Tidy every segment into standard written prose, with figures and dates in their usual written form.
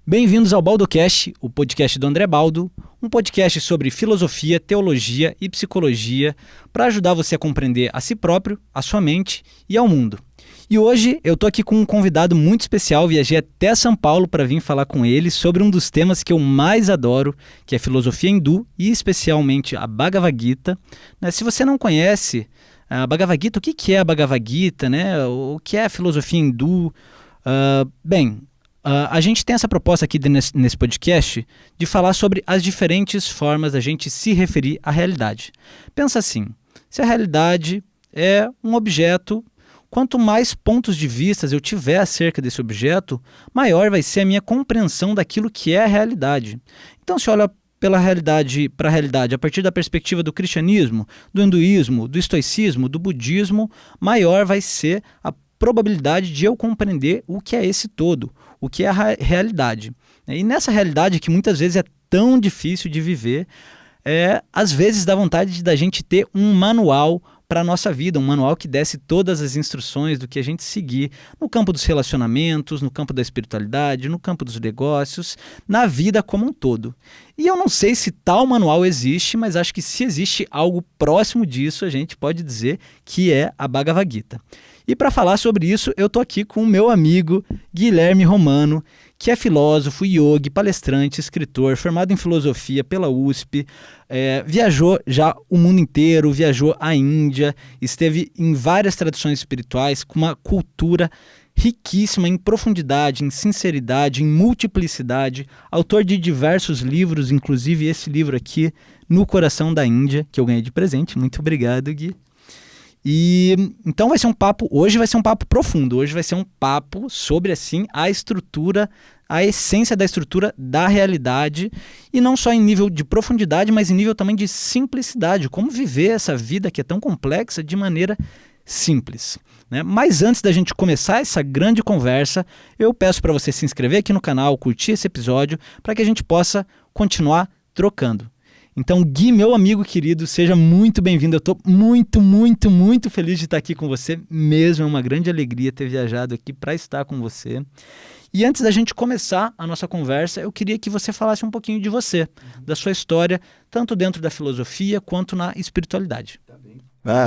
Bem-vindos ao BaldoCast, o podcast do André Baldo, um podcast sobre filosofia, teologia e psicologia para ajudar você a compreender a si próprio, a sua mente e ao mundo. E hoje eu tô aqui com um convidado muito especial, viajei até São Paulo para vir falar com ele sobre um dos temas que eu mais adoro, que é filosofia hindu e especialmente a Bhagavad Gita. Se você não conhece a Bhagavad Gita, o que é a Bhagavad Gita, o que é a filosofia hindu? A gente tem essa proposta aqui nesse podcast de falar sobre as diferentes formas da gente se referir à realidade. Pensa assim, se a realidade é um objeto, quanto mais pontos de vista eu tiver acerca desse objeto, maior vai ser a minha compreensão daquilo que é a realidade. Então, se olha para a realidade a partir da perspectiva do cristianismo, do hinduísmo, do estoicismo, do budismo, maior vai ser a probabilidade de eu compreender o que é esse todo, o que é a realidade. E nessa realidade que muitas vezes é tão difícil de viver, às vezes dá vontade da gente ter um manual para a nossa vida, um manual que desse todas as instruções do que a gente seguir no campo dos relacionamentos, no campo da espiritualidade, no campo dos negócios, na vida como um todo. E eu não sei se tal manual existe, mas acho que se existe algo próximo disso, a gente pode dizer que é a Bhagavad Gita. E para falar sobre isso, eu estou aqui com o meu amigo Guilherme Romano, que é filósofo, yogi, palestrante, escritor, formado em filosofia pela USP, viajou já o mundo inteiro, viajou à Índia, esteve em várias tradições espirituais, com uma cultura riquíssima em profundidade, em sinceridade, em multiplicidade, autor de diversos livros, inclusive esse livro aqui, No Coração da Índia, que eu ganhei de presente. Muito obrigado, Gui. E então hoje vai ser um papo profundo, hoje vai ser um papo sobre assim a estrutura, a essência da estrutura da realidade, e não só em nível de profundidade, mas em nível também de simplicidade, como viver essa vida que é tão complexa de maneira simples, né? Mas antes da gente começar essa grande conversa, eu peço para você se inscrever aqui no canal, curtir esse episódio, para que a gente possa continuar trocando. Então, Gui, meu amigo querido, seja muito bem-vindo. Eu estou muito, muito, muito feliz de estar aqui com você mesmo. É uma grande alegria ter viajado aqui para estar com você. E antes da gente começar a nossa conversa, eu queria que você falasse um pouquinho de você, da sua história, tanto dentro da filosofia quanto na espiritualidade. Tá bem.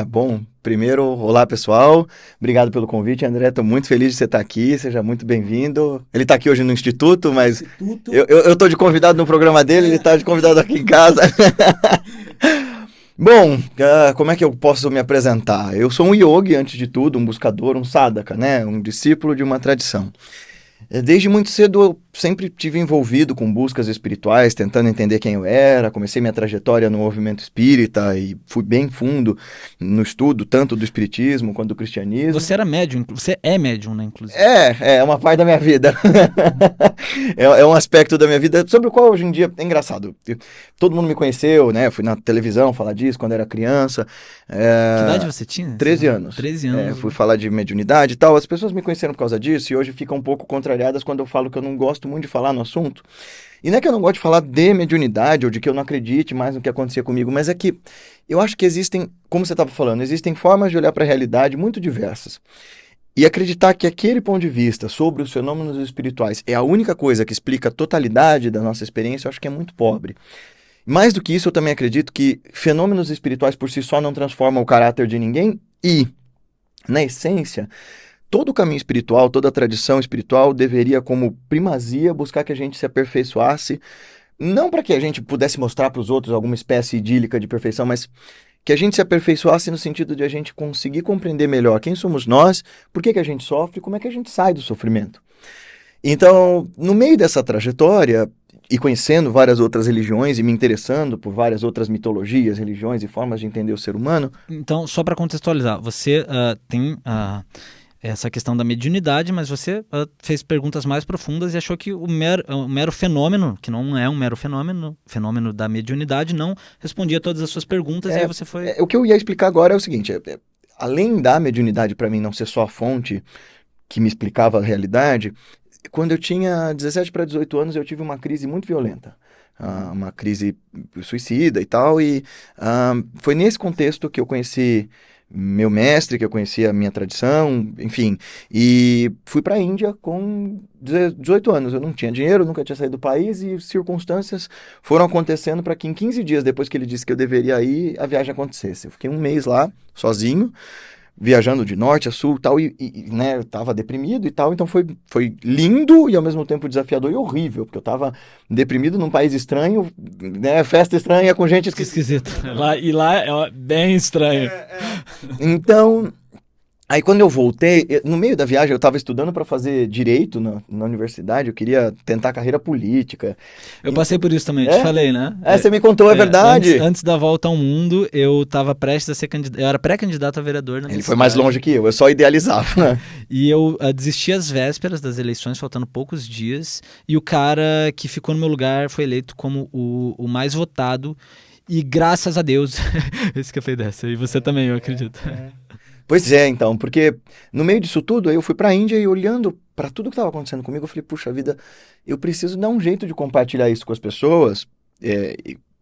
Bom, primeiro, olá pessoal, obrigado pelo convite, André, estou muito feliz de você estar aqui, seja muito bem-vindo. Ele está aqui hoje no Instituto, mas eu estou de convidado no programa dele, ele está de convidado aqui em casa. Bom, como é que eu posso me apresentar? Eu sou um yogi, antes de tudo, um buscador, um sadhaka, né? Um discípulo de uma tradição. Desde muito cedo eu sempre tive envolvido com buscas espirituais, tentando entender quem eu era. Comecei minha trajetória no movimento espírita e fui bem fundo no estudo, tanto do espiritismo quanto do cristianismo. Você era médium, você é médium, né, inclusive? É uma parte da minha vida. É um aspecto da minha vida sobre o qual hoje em dia é engraçado. Todo mundo me conheceu, né? Fui na televisão falar disso quando era criança. Que idade você tinha? 13 anos. 13 anos. Fui falar de mediunidade e tal. As pessoas me conheceram por causa disso e hoje ficam um pouco contrariadas quando eu falo que eu não gosto muito de falar no assunto. E não é que eu não gosto de falar de mediunidade ou de que eu não acredite mais no que acontecia comigo, mas é que eu acho que existem, como você estava falando, existem formas de olhar para a realidade muito diversas. E acreditar que aquele ponto de vista sobre os fenômenos espirituais é a única coisa que explica a totalidade da nossa experiência, eu acho que é muito pobre. Mais do que isso, eu também acredito que fenômenos espirituais por si só não transformam o caráter de ninguém e, na essência, todo o caminho espiritual, toda a tradição espiritual deveria, como primazia, buscar que a gente se aperfeiçoasse, não para que a gente pudesse mostrar para os outros alguma espécie idílica de perfeição, mas que a gente se aperfeiçoasse no sentido de a gente conseguir compreender melhor quem somos nós, por que a gente sofre, como é que a gente sai do sofrimento. Então, no meio dessa trajetória, e conhecendo várias outras religiões e me interessando por várias outras mitologias, religiões e formas de entender o ser humano... Então, só para contextualizar, você tem essa questão da mediunidade, mas você fez perguntas mais profundas e achou que o mero fenômeno, que não é um mero fenômeno da mediunidade, não respondia todas as suas perguntas, e aí você foi... O que eu ia explicar agora é o seguinte, além da mediunidade para mim não ser só a fonte que me explicava a realidade, quando eu tinha 17 para 18 anos eu tive uma crise muito violenta. Uma crise suicida e tal, e foi nesse contexto que eu conheci meu mestre, que eu conhecia a minha tradição, enfim. E fui para a Índia com 18 anos. Eu não tinha dinheiro, nunca tinha saído do país e circunstâncias foram acontecendo para que em 15 dias depois que ele disse que eu deveria ir, a viagem acontecesse. Eu fiquei um mês lá, sozinho, viajando de norte a sul tal, né, eu tava deprimido e tal, então foi lindo e ao mesmo tempo desafiador e horrível, porque eu tava deprimido num país estranho, né, festa estranha com gente esquisita. Lá é bem estranho. Então, aí quando eu voltei, no meio da viagem eu estava estudando para fazer direito na universidade, eu queria tentar carreira política. Eu passei por isso também, te falei, né? Você me contou, é verdade. Antes da volta ao mundo, eu estava prestes a ser candidato, eu era pré-candidato a vereador na minha Ele foi mais longe que eu só idealizava. E eu desisti às vésperas das eleições, faltando poucos dias, e o cara que ficou no meu lugar foi eleito como o mais votado, e graças a Deus, esse que eu falei dessa, e você também, eu acredito. Pois é, então, porque no meio disso tudo, aí eu fui pra Índia e olhando para tudo que estava acontecendo comigo, eu falei, puxa vida, eu preciso dar um jeito de compartilhar isso com as pessoas.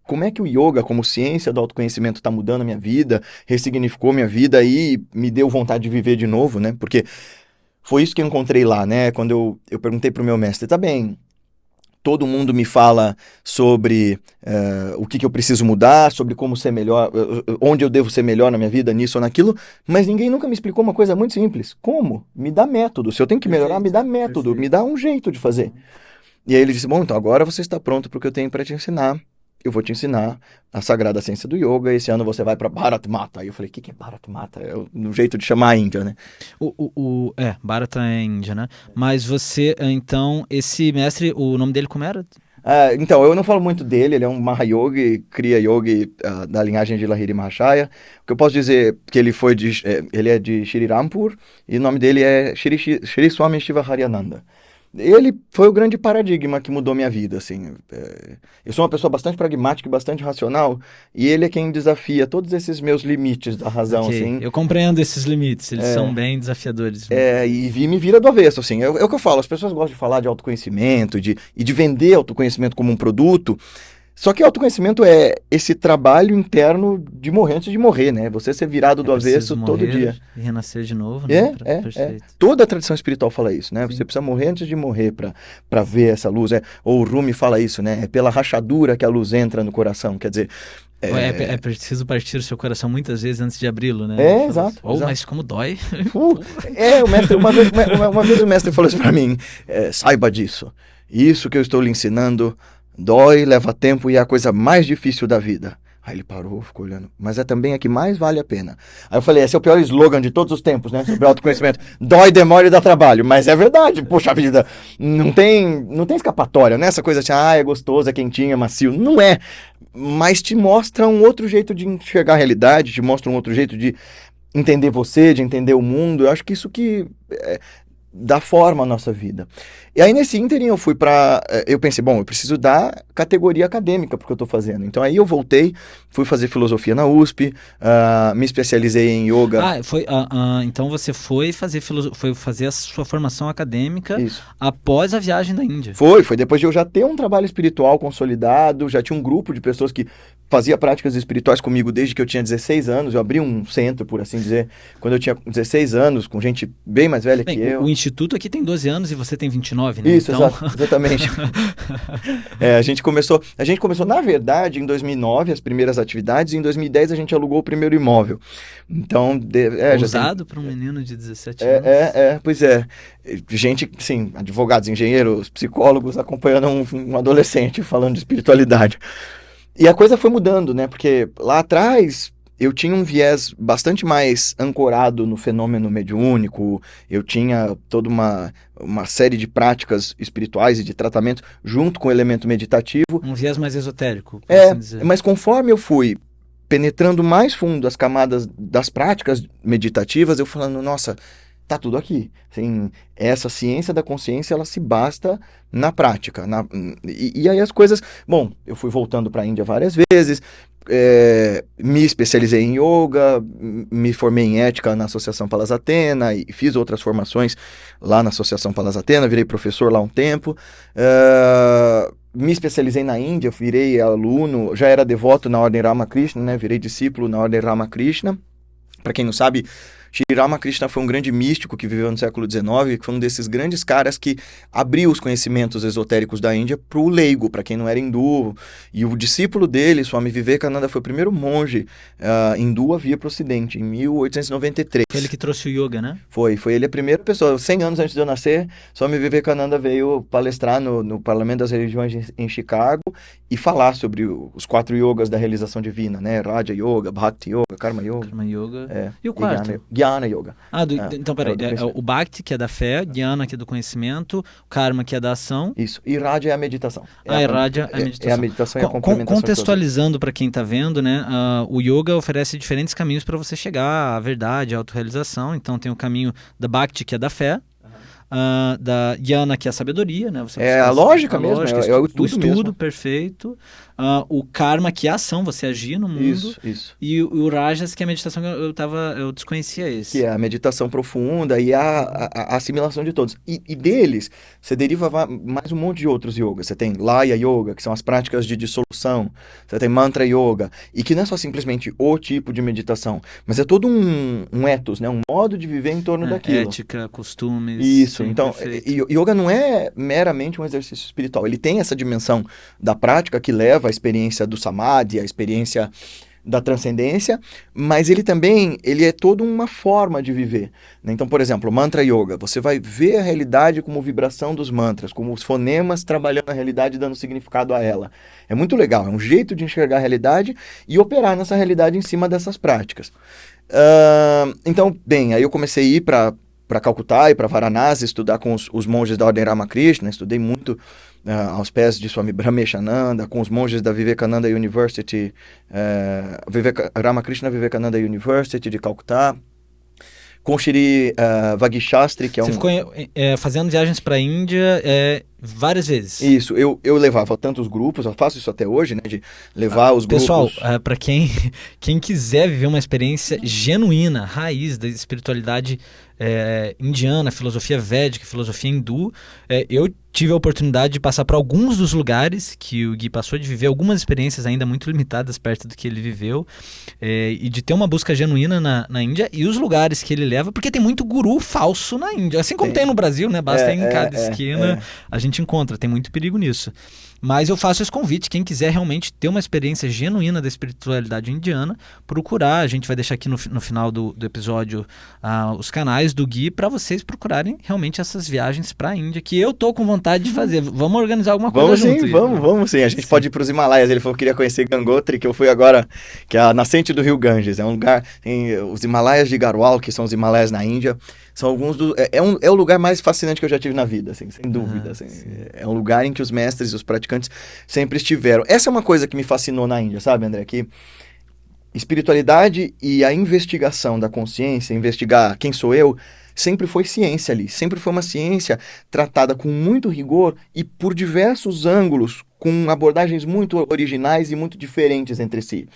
Como é que o yoga, como ciência do autoconhecimento, está mudando a minha vida, ressignificou minha vida e me deu vontade de viver de novo, né? Porque foi isso que eu encontrei lá, né? Quando eu perguntei pro meu mestre, tá bem, todo mundo me fala sobre o que eu preciso mudar, sobre como ser melhor, onde eu devo ser melhor na minha vida, nisso ou naquilo, mas ninguém nunca me explicou uma coisa muito simples. Como? Me dá método. Se eu tenho que melhorar, me dá método, me dá um jeito de fazer. E aí ele disse, bom, então agora você está pronto para o que eu tenho para te ensinar. Eu vou te ensinar a sagrada ciência do yoga. Esse ano você vai para Bharat Mata. Aí eu falei, o que é Bharat Mata? É um jeito de chamar a Índia, né? Bharata é Índia, né? Mas você, então, esse mestre, o nome dele como era? Então, eu não falo muito dele, ele é um Mahayogi, Kriya Yogi da linhagem de Lahiri Mahashaya. O que eu posso dizer é que ele é de Shri Rampur e o nome dele é Shri Swami Shiva Haryananda. Ele foi o grande paradigma que mudou minha vida, assim. Eu sou uma pessoa bastante pragmática e bastante racional, e ele é quem desafia todos esses meus limites da razão, assim. Eu compreendo esses limites, eles são bem desafiadores. E me vira do avesso, assim. É o que eu falo, as pessoas gostam de falar de autoconhecimento, e de vender autoconhecimento como um produto. Só que autoconhecimento é esse trabalho interno de morrer antes de morrer, né? Você ser virado do avesso todo dia. E renascer de novo, né? Perfeito. Toda a tradição espiritual fala isso, né? Sim. Você precisa morrer antes de morrer para ver essa luz. Ou o Rumi fala isso, né? É pela rachadura que a luz entra no coração. Quer dizer... É preciso partir o seu coração muitas vezes antes de abri-lo, né? Exato. Mas como dói. O mestre, uma vez o mestre falou isso para mim. Saiba disso. Isso que eu estou lhe ensinando... Dói, leva tempo e é a coisa mais difícil da vida. Aí ele parou, ficou olhando. Mas é também a que mais vale a pena. Aí eu falei, esse é o pior slogan de todos os tempos, né? Sobre autoconhecimento. Dói, demora e dá trabalho. Mas é verdade, poxa vida. Não tem escapatória, né? Essa coisa assim, é gostoso, é quentinho, é macio. Não é. Mas te mostra um outro jeito de enxergar a realidade, te mostra um outro jeito de entender você, de entender o mundo. Eu acho que isso que... dá forma à nossa vida. E aí nesse ínterim eu pensei, bom, eu preciso dar categoria acadêmica porque eu estou fazendo. Então aí eu voltei, fui fazer filosofia na USP, me especializei em yoga. Então você foi fazer a sua formação acadêmica. Isso. Após a viagem da Índia. Foi depois de eu já ter um trabalho espiritual consolidado, já tinha um grupo de pessoas que fazia práticas espirituais comigo desde que eu tinha 16 anos. Eu abri um centro, por assim dizer, quando eu tinha 16 anos, com gente bem mais velha que eu. O Instituto aqui tem 12 anos e você tem 29, né? Isso, então... exatamente. A gente começou, na verdade, em 2009, as primeiras atividades, e em 2010 a gente alugou o primeiro imóvel. Então... Ousado para um menino de 17 anos. Pois é. Gente, sim, advogados, engenheiros, psicólogos acompanhando um adolescente falando de espiritualidade. E a coisa foi mudando, né? Porque lá atrás eu tinha um viés bastante mais ancorado no fenômeno mediúnico, eu tinha toda uma série de práticas espirituais e de tratamento junto com o elemento meditativo. Um viés mais esotérico, por assim dizer. Mas conforme eu fui penetrando mais fundo as camadas das práticas meditativas, eu falando, nossa... tá tudo aqui. Assim, essa ciência da consciência, ela se basta na prática. E aí as coisas... Bom, eu fui voltando para a Índia várias vezes, me especializei em yoga, me formei em ética na Associação Palas Athena e fiz outras formações lá na Associação Palas Athena, virei professor lá um tempo. Me especializei na Índia, virei aluno, já era devoto na Ordem Ramakrishna, né? Virei discípulo na Ordem Ramakrishna. Para quem não sabe, Sri Ramakrishna foi um grande místico que viveu no século XIX, que foi um desses grandes caras que abriu os conhecimentos esotéricos da Índia para o leigo, para quem não era hindu. E o discípulo dele, Swami Vivekananda, foi o primeiro monge hindu a vir para o Ocidente, em 1893. Foi ele que trouxe o yoga, né? Foi ele a primeira pessoa. 100 anos antes de eu nascer, Swami Vivekananda veio palestrar no Parlamento das Religiões em Chicago e falar sobre os 4 yogas da realização divina, né? Raja Yoga, Bhakti Yoga, Karma Yoga. Karma Yoga. E o quarto? Gyana Yoga. Então, peraí. O Bhakti, que é da fé, Gyana, que é do conhecimento, Karma, que é da ação. Isso. E Raja é a meditação. Raja é a meditação. É a meditação e a complementação. Contextualizando para quem está vendo, né? O yoga oferece diferentes caminhos para você chegar à verdade, à autorrealização. Então, tem o caminho da Bhakti, que é da fé. Da Gyana, que é a sabedoria, né? Você a lógica mesmo, o estudo mesmo. Perfeito. O Karma, que é a ação, você agir no mundo. Isso. E o Rajas, que é a meditação, eu desconhecia esse. Que é a meditação profunda e a assimilação de todos. E deles, você deriva mais um monte de outros yogas. Você tem Laya Yoga, que são as práticas de dissolução. Você tem Mantra Yoga, e que não é só simplesmente o tipo de meditação, mas é todo um ethos, né? Um modo de viver em torno daquilo. Ética, costumes. Isso. Sim, Então, yoga não é meramente um exercício espiritual. Ele tem essa dimensão da prática que leva à experiência do samadhi, à experiência da transcendência, mas ele é toda uma forma de viver, né? Então, por exemplo, Mantra Yoga, você vai ver a realidade como vibração dos mantras, como os fonemas trabalhando a realidade e dando significado a ela. É muito legal, é um jeito de enxergar a realidade e operar nessa realidade em cima dessas práticas. Então, bem, aí eu comecei a ir para Calcutá e para Varanasi, estudar com os monges da Ordem Ramakrishna, estudei muito aos pés de Swami Brahmeshananda, com os monges da Vivekananda University, Ramakrishna Vivekananda University de Calcutá, com o Shri Vagishastri, que é Você ficou fazendo viagens para a Índia várias vezes. Isso, eu levava tantos grupos, eu faço isso até hoje, né, de levar os grupos... Pessoal, para quem quiser viver uma experiência genuína, raiz da espiritualidade indiana, filosofia védica, filosofia hindu, eu tive a oportunidade de passar por alguns dos lugares que o Gui passou, de viver algumas experiências ainda muito limitadas perto do que ele viveu, e de ter uma busca genuína na Índia, e os lugares que ele leva, porque tem muito guru falso na Índia, assim como tem no Brasil, né? Basta ir em cada esquina, a gente encontra, tem muito perigo nisso. Mas eu faço esse convite, quem quiser realmente ter uma experiência genuína da espiritualidade indiana, procurar, a gente vai deixar aqui no final do episódio os canais do Gui para vocês procurarem realmente essas viagens para a Índia, que eu tô com vontade de fazer. Vamos organizar alguma coisa junto. Vamos sim. A gente pode ir para os Himalaias. Ele falou que queria conhecer Gangotri, que eu fui agora, que é a nascente do rio Ganges. É um lugar, tem os Himalaias de Garhwal, que são os Himalaias na Índia. São alguns é o lugar mais fascinante que eu já tive na vida, assim, sem dúvida. Assim. É um lugar em que os mestres e os praticantes sempre estiveram. Essa é uma coisa que me fascinou na Índia, sabe, André? Que espiritualidade e a investigação da consciência, investigar quem sou eu, sempre foi ciência ali. Sempre foi uma ciência tratada com muito rigor e por diversos ângulos, com abordagens muito originais e muito diferentes entre si.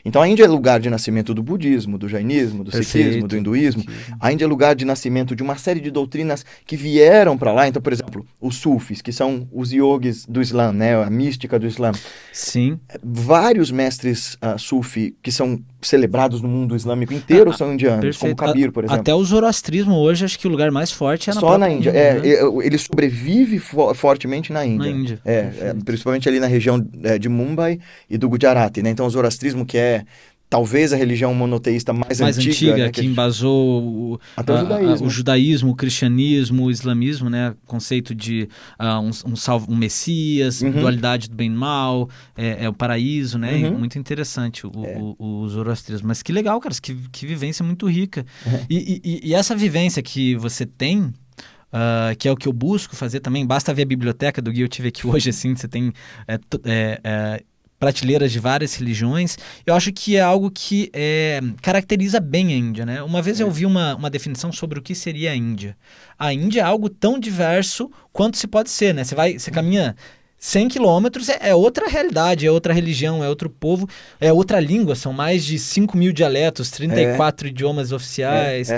Então a Índia é lugar de nascimento do budismo, do jainismo, do sikhismo, do hinduísmo. A Índia é lugar de nascimento de uma série de doutrinas que vieram para lá. Então, por exemplo, os sufis, que são os yogis do Islã, né? A mística do Islã. Sim. Vários mestres sufi que são celebrados no mundo islâmico inteiro são indianos, perfeito. como Kabir, por exemplo. Até o zoroastrismo hoje, acho que o lugar mais forte é na Só na Índia. Né? Ele sobrevive fortemente na Índia. Na Índia. Principalmente ali na região de Mumbai e do Gujarati, né? Então o zoroastrismo, que é talvez a religião monoteísta mais antiga, né? Que embasou o judaísmo, o cristianismo, o islamismo, né? Conceito de um messias, dualidade do bem e mal, o paraíso, né? Muito interessante o zoroastrismo. Mas que legal, cara, que vivência muito rica. E essa vivência que você tem, que é o que eu busco fazer também, basta ver a biblioteca do Gui, eu tive aqui hoje, assim, você tem prateleiras de várias religiões. Eu acho que é algo que caracteriza bem a Índia, né? Uma vez eu ouvi uma definição sobre o que seria a Índia. A Índia é algo tão diverso quanto se pode ser, né? Você caminha 100 quilômetros, é outra realidade, é outra religião, é outro povo, é outra língua, são mais de 5 mil dialetos, 34 idiomas oficiais.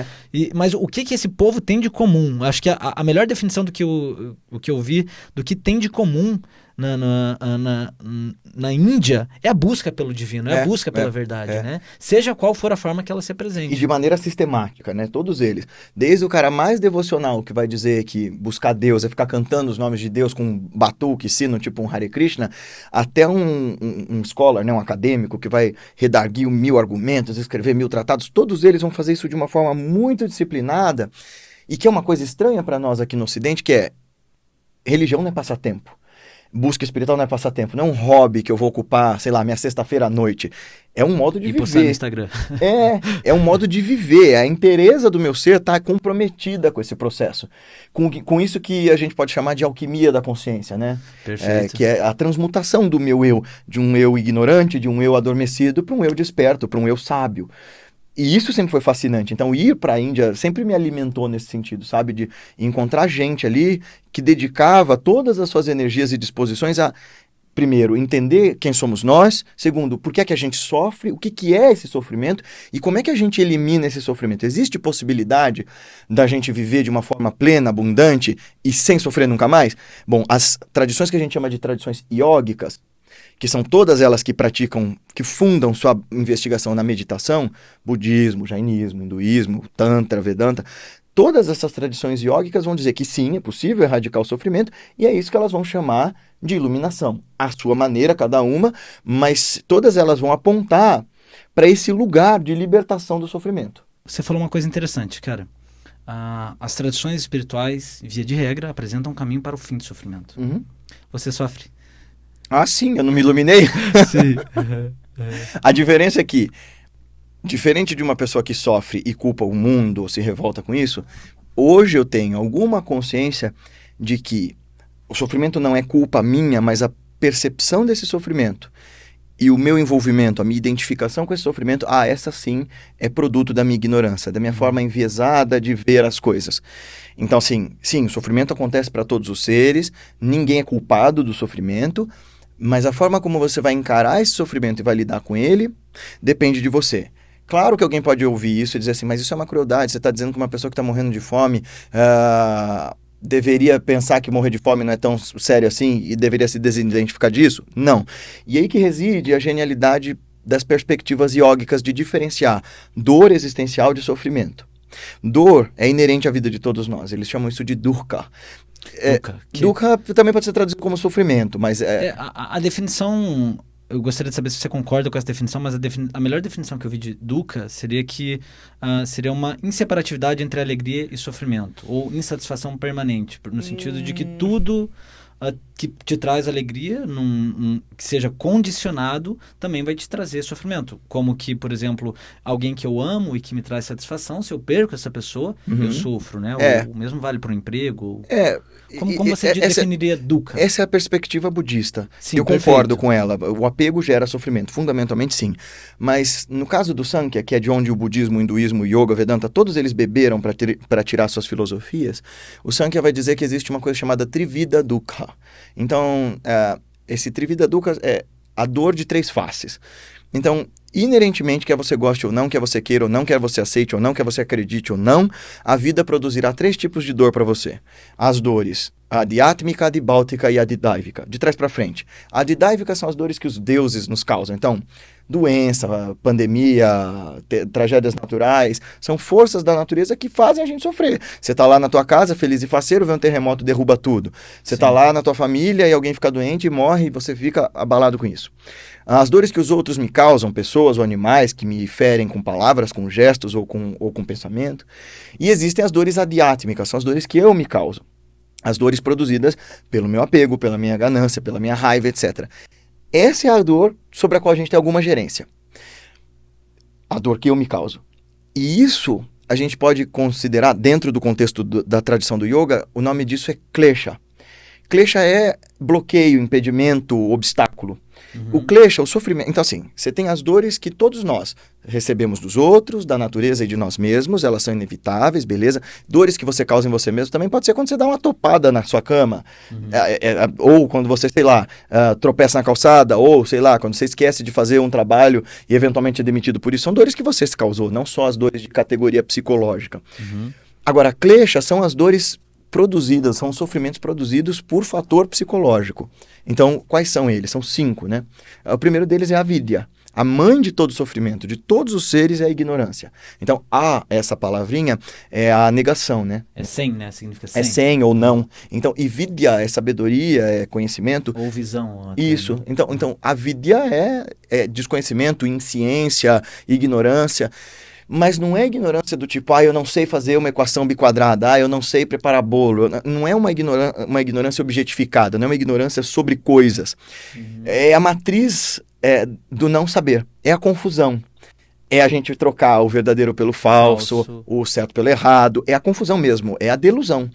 Mas o que esse povo tem de comum? Acho que a melhor definição do que o que eu vi, do que tem de comum na Índia é a busca pelo divino, é a busca pela verdade, né? Seja qual for a forma que ela se apresente. E de maneira sistemática, né? Todos eles. Desde o cara mais devocional, que vai dizer que buscar Deus é ficar cantando os nomes de Deus com batuque, sino, tipo um Hare Krishna, até um scholar, né? Um acadêmico que vai redarguir 1000 argumentos, escrever 1000 tratados, todos eles vão fazer isso de uma forma muito disciplinada, e que é uma coisa estranha para nós aqui no Ocidente, que é religião não é passatempo. Busca espiritual não é passatempo, não é um hobby que eu vou ocupar, sei lá, minha sexta-feira à noite. É um modo de viver. E postar no Instagram. É um modo de viver. A inteireza do meu ser está comprometida com esse processo. Com isso que a gente pode chamar de alquimia da consciência, né? Perfeito. Que é a transmutação do meu eu, de um eu ignorante, de um eu adormecido, para um eu desperto, para um eu sábio. E isso sempre foi fascinante. Então, ir para a Índia sempre me alimentou nesse sentido, sabe? De encontrar gente ali que dedicava todas as suas energias e disposições a, primeiro, entender quem somos nós. Segundo, por que é que a gente sofre, o que é esse sofrimento e como é que a gente elimina esse sofrimento. Existe possibilidade da gente viver de uma forma plena, abundante e sem sofrer nunca mais? Bom, as tradições que a gente chama de tradições iógicas, que são todas elas que praticam, que fundam sua investigação na meditação, budismo, jainismo, hinduísmo, tantra, vedanta, todas essas tradições iógicas vão dizer que sim, é possível erradicar o sofrimento, e é isso que elas vão chamar de iluminação. À sua maneira, cada uma, mas todas elas vão apontar para esse lugar de libertação do sofrimento. Você falou uma coisa interessante, cara. As tradições espirituais, via de regra, apresentam um caminho para o fim do sofrimento. Uhum. Você sofre? Ah, sim, eu não me iluminei? Sim. A diferença é que, diferente de uma pessoa que sofre e culpa o mundo ou se revolta com isso, hoje eu tenho alguma consciência de que o sofrimento não é culpa minha, mas a percepção desse sofrimento e o meu envolvimento, a minha identificação com esse sofrimento, essa sim é produto da minha ignorância, da minha forma enviesada de ver as coisas. Então, sim, o sofrimento acontece para todos os seres, ninguém é culpado do sofrimento, mas a forma como você vai encarar esse sofrimento e vai lidar com ele depende de você. Claro que alguém pode ouvir isso e dizer assim, mas isso é uma crueldade, você está dizendo que uma pessoa que está morrendo de fome deveria pensar que morrer de fome não é tão sério assim e deveria se desidentificar disso? Não. E aí que reside a genialidade das perspectivas iógicas de diferenciar dor existencial de sofrimento. Dor é inerente à vida de todos nós, eles chamam isso de dukkha. Dukkha também pode ser traduzido como sofrimento, mas a definição, eu gostaria de saber se você concorda com essa definição, mas a melhor definição que eu vi de dukkha seria que seria uma inseparatividade entre alegria e sofrimento, ou insatisfação permanente, no sentido de que tudo que te traz alegria, que seja condicionado, também vai te trazer sofrimento. Como que, por exemplo, alguém que eu amo e que me traz satisfação, se eu perco essa pessoa, eu sofro, né? O mesmo vale para o emprego. Como você definiria dukkha? Essa é a perspectiva budista. Sim, eu concordo com ela. O apego gera sofrimento, fundamentalmente sim. Mas no caso do Sankhya, que é de onde o budismo, o hinduísmo, o yoga, o vedanta, todos eles beberam para tirar suas filosofias, o Sankhya vai dizer que existe uma coisa chamada Trivida Dukkha. Então, esse Trivida Dukkha é a dor de 3 faces. Então, inerentemente, quer você goste ou não, quer você queira ou não, quer você aceite ou não, quer você acredite ou não, a vida produzirá 3 tipos de dor para você. As dores, a adhyatmika, a adibhautica e a adidaivika, de trás para frente. A adidaivika são as dores que os deuses nos causam. Então, doença, pandemia, tragédias naturais, são forças da natureza que fazem a gente sofrer. Você está lá na tua casa, feliz e faceiro, vê um terremoto, derruba tudo. Você está lá na tua família e alguém fica doente e morre e você fica abalado com isso. As dores que os outros me causam, pessoas ou animais que me ferem com palavras, com gestos ou com pensamento. E existem as dores adiátmicas, são as dores que eu me causo. As dores produzidas pelo meu apego, pela minha ganância, pela minha raiva, etc. Essa é a dor sobre a qual a gente tem alguma gerência. A dor que eu me causo. E isso a gente pode considerar, dentro do contexto da tradição do yoga, o nome disso é klesha. Klesha é bloqueio, impedimento, obstáculo. O klesha, o sofrimento... Então, assim, você tem as dores que todos nós recebemos dos outros, da natureza e de nós mesmos, elas são inevitáveis, beleza? Dores que você causa em você mesmo também pode ser quando você dá uma topada na sua cama, ou quando você, sei lá, tropeça na calçada, ou, sei lá, quando você esquece de fazer um trabalho e eventualmente é demitido por isso. São dores que você se causou, não só as dores de categoria psicológica. Agora, klesha são as dores produzidas, são sofrimentos produzidos por fator psicológico. Então, quais são eles? São 5, né? O primeiro deles é a avidya. A mãe de todo sofrimento, de todos os seres, é a ignorância. Então, essa palavrinha é a negação, né? É sem, né? Significa sem. É sem ou não. Então, e vidya é sabedoria, é conhecimento. Ou visão. Até, Isso. né? Então, a vidya é desconhecimento, insciência, ignorância. Mas não é ignorância do tipo, eu não sei fazer uma equação biquadrada, eu não sei preparar bolo. Não é uma ignorância objetificada, não é uma ignorância sobre coisas. É a matriz do não saber, é a confusão. É a gente trocar o verdadeiro pelo falso, o certo pelo errado, é a confusão mesmo, é a delusão.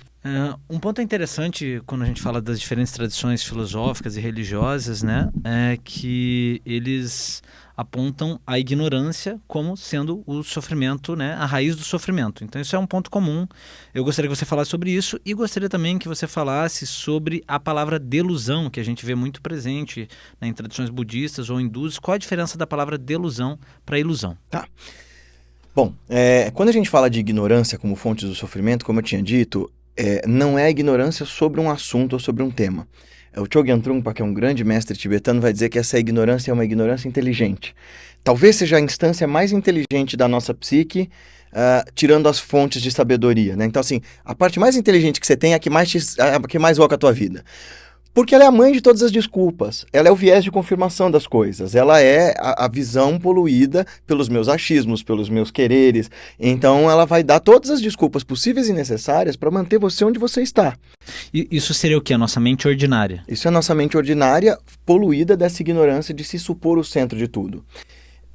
Um ponto interessante quando a gente fala das diferentes tradições filosóficas e religiosas, né, é que eles apontam a ignorância como sendo o sofrimento, né, a raiz do sofrimento. Então isso é um ponto comum. Eu gostaria que você falasse sobre isso e gostaria também que você falasse sobre a palavra delusão, que a gente vê muito presente, né, em tradições budistas ou hindus. Qual a diferença da palavra delusão para ilusão? Tá. Bom, quando a gente fala de ignorância como fonte do sofrimento, como eu tinha dito, não é a ignorância sobre um assunto ou sobre um tema. O Chogyam Trungpa, que é um grande mestre tibetano, vai dizer que essa ignorância é uma ignorância inteligente. Talvez seja a instância mais inteligente da nossa psique, tirando as fontes de sabedoria, né? Então, assim, a parte mais inteligente que você tem é a que mais voca a tua vida. Porque ela é a mãe de todas as desculpas. Ela é o viés de confirmação das coisas. Ela é a visão poluída pelos meus achismos, pelos meus quereres. Então, ela vai dar todas as desculpas possíveis e necessárias para manter você onde você está. E isso seria o quê? A nossa mente ordinária? Isso é a nossa mente ordinária, poluída dessa ignorância de se supor o centro de tudo.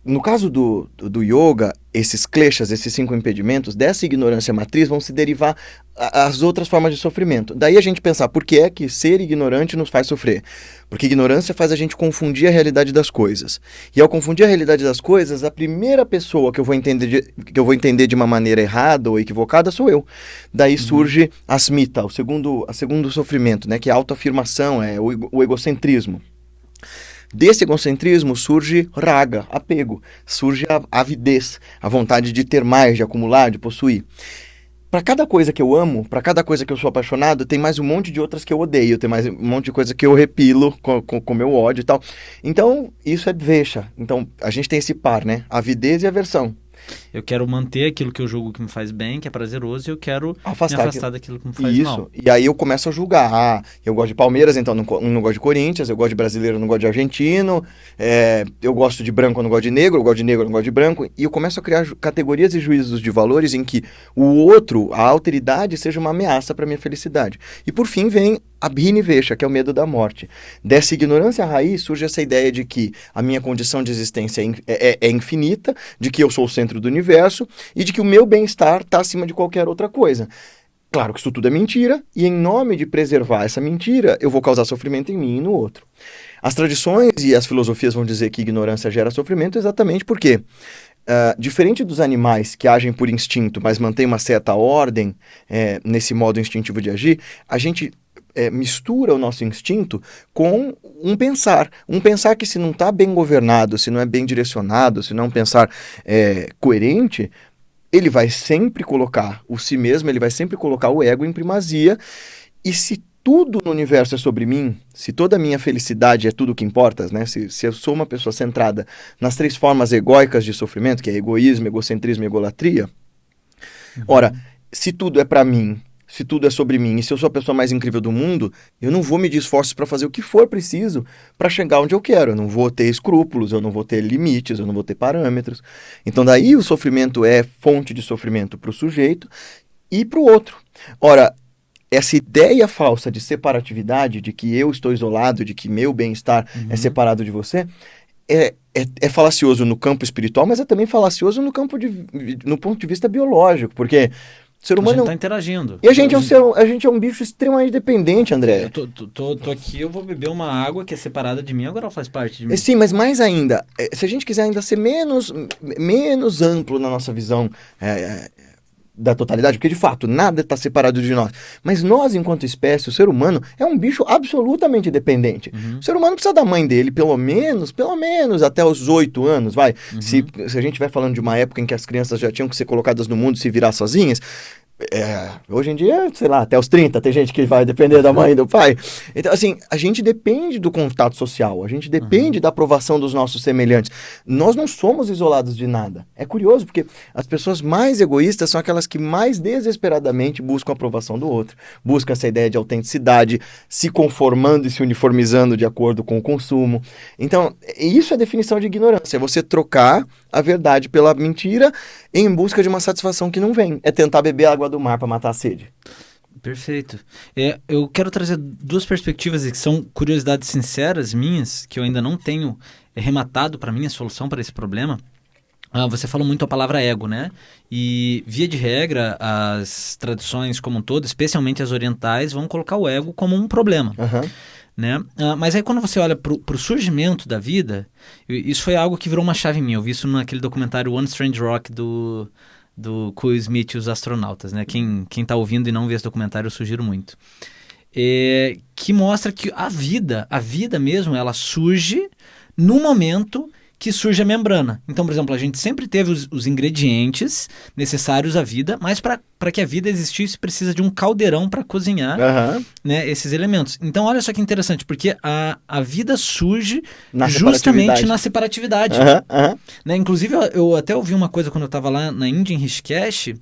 No caso do yoga, esses kleshas, esses 5 impedimentos, dessa ignorância matriz vão se derivar as outras formas de sofrimento. Daí a gente pensar, por que é que ser ignorante nos faz sofrer? Porque ignorância faz a gente confundir a realidade das coisas. E ao confundir a realidade das coisas, a primeira pessoa que eu vou entender de uma maneira errada ou equivocada sou eu. Daí surge a smita, o segundo sofrimento, né, que é a autoafirmação, o egocentrismo. Desse egocentrismo surge raga, apego, surge a avidez, a vontade de ter mais, de acumular, de possuir. Para cada coisa que eu amo, para cada coisa que eu sou apaixonado, tem mais um monte de outras que eu odeio, tem mais um monte de coisa que eu repilo com meu ódio e tal. Então, isso é dvesha. Então, a gente tem esse par, né? A avidez e a aversão. Eu quero manter aquilo que eu julgo que me faz bem, que é prazeroso, e eu quero me afastar daquilo que me faz mal. E aí eu começo a julgar. Eu gosto de Palmeiras, então não gosto de Corinthians. Eu gosto de brasileiro, não gosto de argentino. Eu gosto de branco, eu não gosto de negro. Eu gosto de negro, eu não gosto de branco. E eu começo a criar categorias e juízos de valores em que o outro, a alteridade, seja uma ameaça para minha felicidade. E por fim vem a Abhinivesha, que é o medo da morte. Dessa ignorância raiz surge essa ideia de que a minha condição de existência é infinita, de que eu sou o centro do universo e de que o meu bem-estar está acima de qualquer outra coisa. Claro que isso tudo é mentira, e em nome de preservar essa mentira, eu vou causar sofrimento em mim e no outro. As tradições e as filosofias vão dizer que ignorância gera sofrimento exatamente porque, diferente dos animais que agem por instinto, mas mantêm uma certa ordem nesse modo instintivo de agir, a gente mistura o nosso instinto com um pensar que se não está bem governado, se não é bem direcionado, se não é um pensar coerente, ele vai sempre colocar o si mesmo, ele vai sempre colocar o ego em primazia, e se tudo no universo é sobre mim, se toda a minha felicidade é tudo o que importa, né? Se eu sou uma pessoa centrada nas 3 formas egóicas de sofrimento, que é egoísmo, egocentrismo e egolatria, ora, se tudo é para mim, se tudo é sobre mim, e se eu sou a pessoa mais incrível do mundo, eu não vou medir esforços para fazer o que for preciso para chegar onde eu quero. Eu não vou ter escrúpulos, eu não vou ter limites, eu não vou ter parâmetros. Então daí o sofrimento é fonte de sofrimento para o sujeito e para o outro. Ora, essa ideia falsa de separatividade, de que eu estou isolado, de que meu bem-estar é separado de você, é falacioso no campo espiritual, mas é também falacioso no ponto de vista biológico, porque o ser humano a gente está interagindo. E a gente é um bicho extremamente dependente, André. Eu tô aqui, eu vou beber uma água que é separada de mim, agora ela faz parte de mim. Sim, mas mais ainda, se a gente quiser ainda ser menos amplo na nossa visão da totalidade, porque de fato nada está separado de nós, mas nós, enquanto espécie, o ser humano é um bicho absolutamente dependente. O ser humano precisa da mãe dele pelo menos até os 8 anos, vai. Se a gente vai falando de uma época em que as crianças já tinham que ser colocadas no mundo e se virar sozinhas, Hoje em dia, sei lá, até os 30, tem gente que vai depender da mãe e do pai. Então, assim, a gente depende do contato social, a gente depende da aprovação dos nossos semelhantes. Nós não somos isolados de nada. É curioso, porque as pessoas mais egoístas são aquelas que mais desesperadamente buscam a aprovação do outro, buscam essa ideia de autenticidade, se conformando e se uniformizando de acordo com o consumo. Então, isso é definição de ignorância, é você trocar a verdade pela mentira em busca de uma satisfação que não vem. É tentar beber água do mar para matar a sede. Perfeito. Eu quero trazer duas perspectivas que são curiosidades sinceras minhas, que eu ainda não tenho rematado para mim a solução para esse problema. Você falou muito a palavra ego, né? E, via de regra, as tradições como um todo, especialmente as orientais, vão colocar o ego como um problema. Né? Mas aí quando você olha para o surgimento da vida, isso foi algo que virou uma chave minha. Eu vi isso naquele documentário One Strange Rock do Will Smith e os astronautas, né? Quem tá ouvindo e não vê esse documentário, eu sugiro muito. Que mostra que a vida mesmo, ela surge no momento que surge a membrana. Então, por exemplo, a gente sempre teve os ingredientes necessários à vida, mas para que a vida existisse, precisa de um caldeirão para cozinhar né, esses elementos. Então, olha só que interessante, porque a vida surge justamente na separatividade. Né? Inclusive, eu até ouvi uma coisa quando eu estava lá na Índia, em Rishikesh,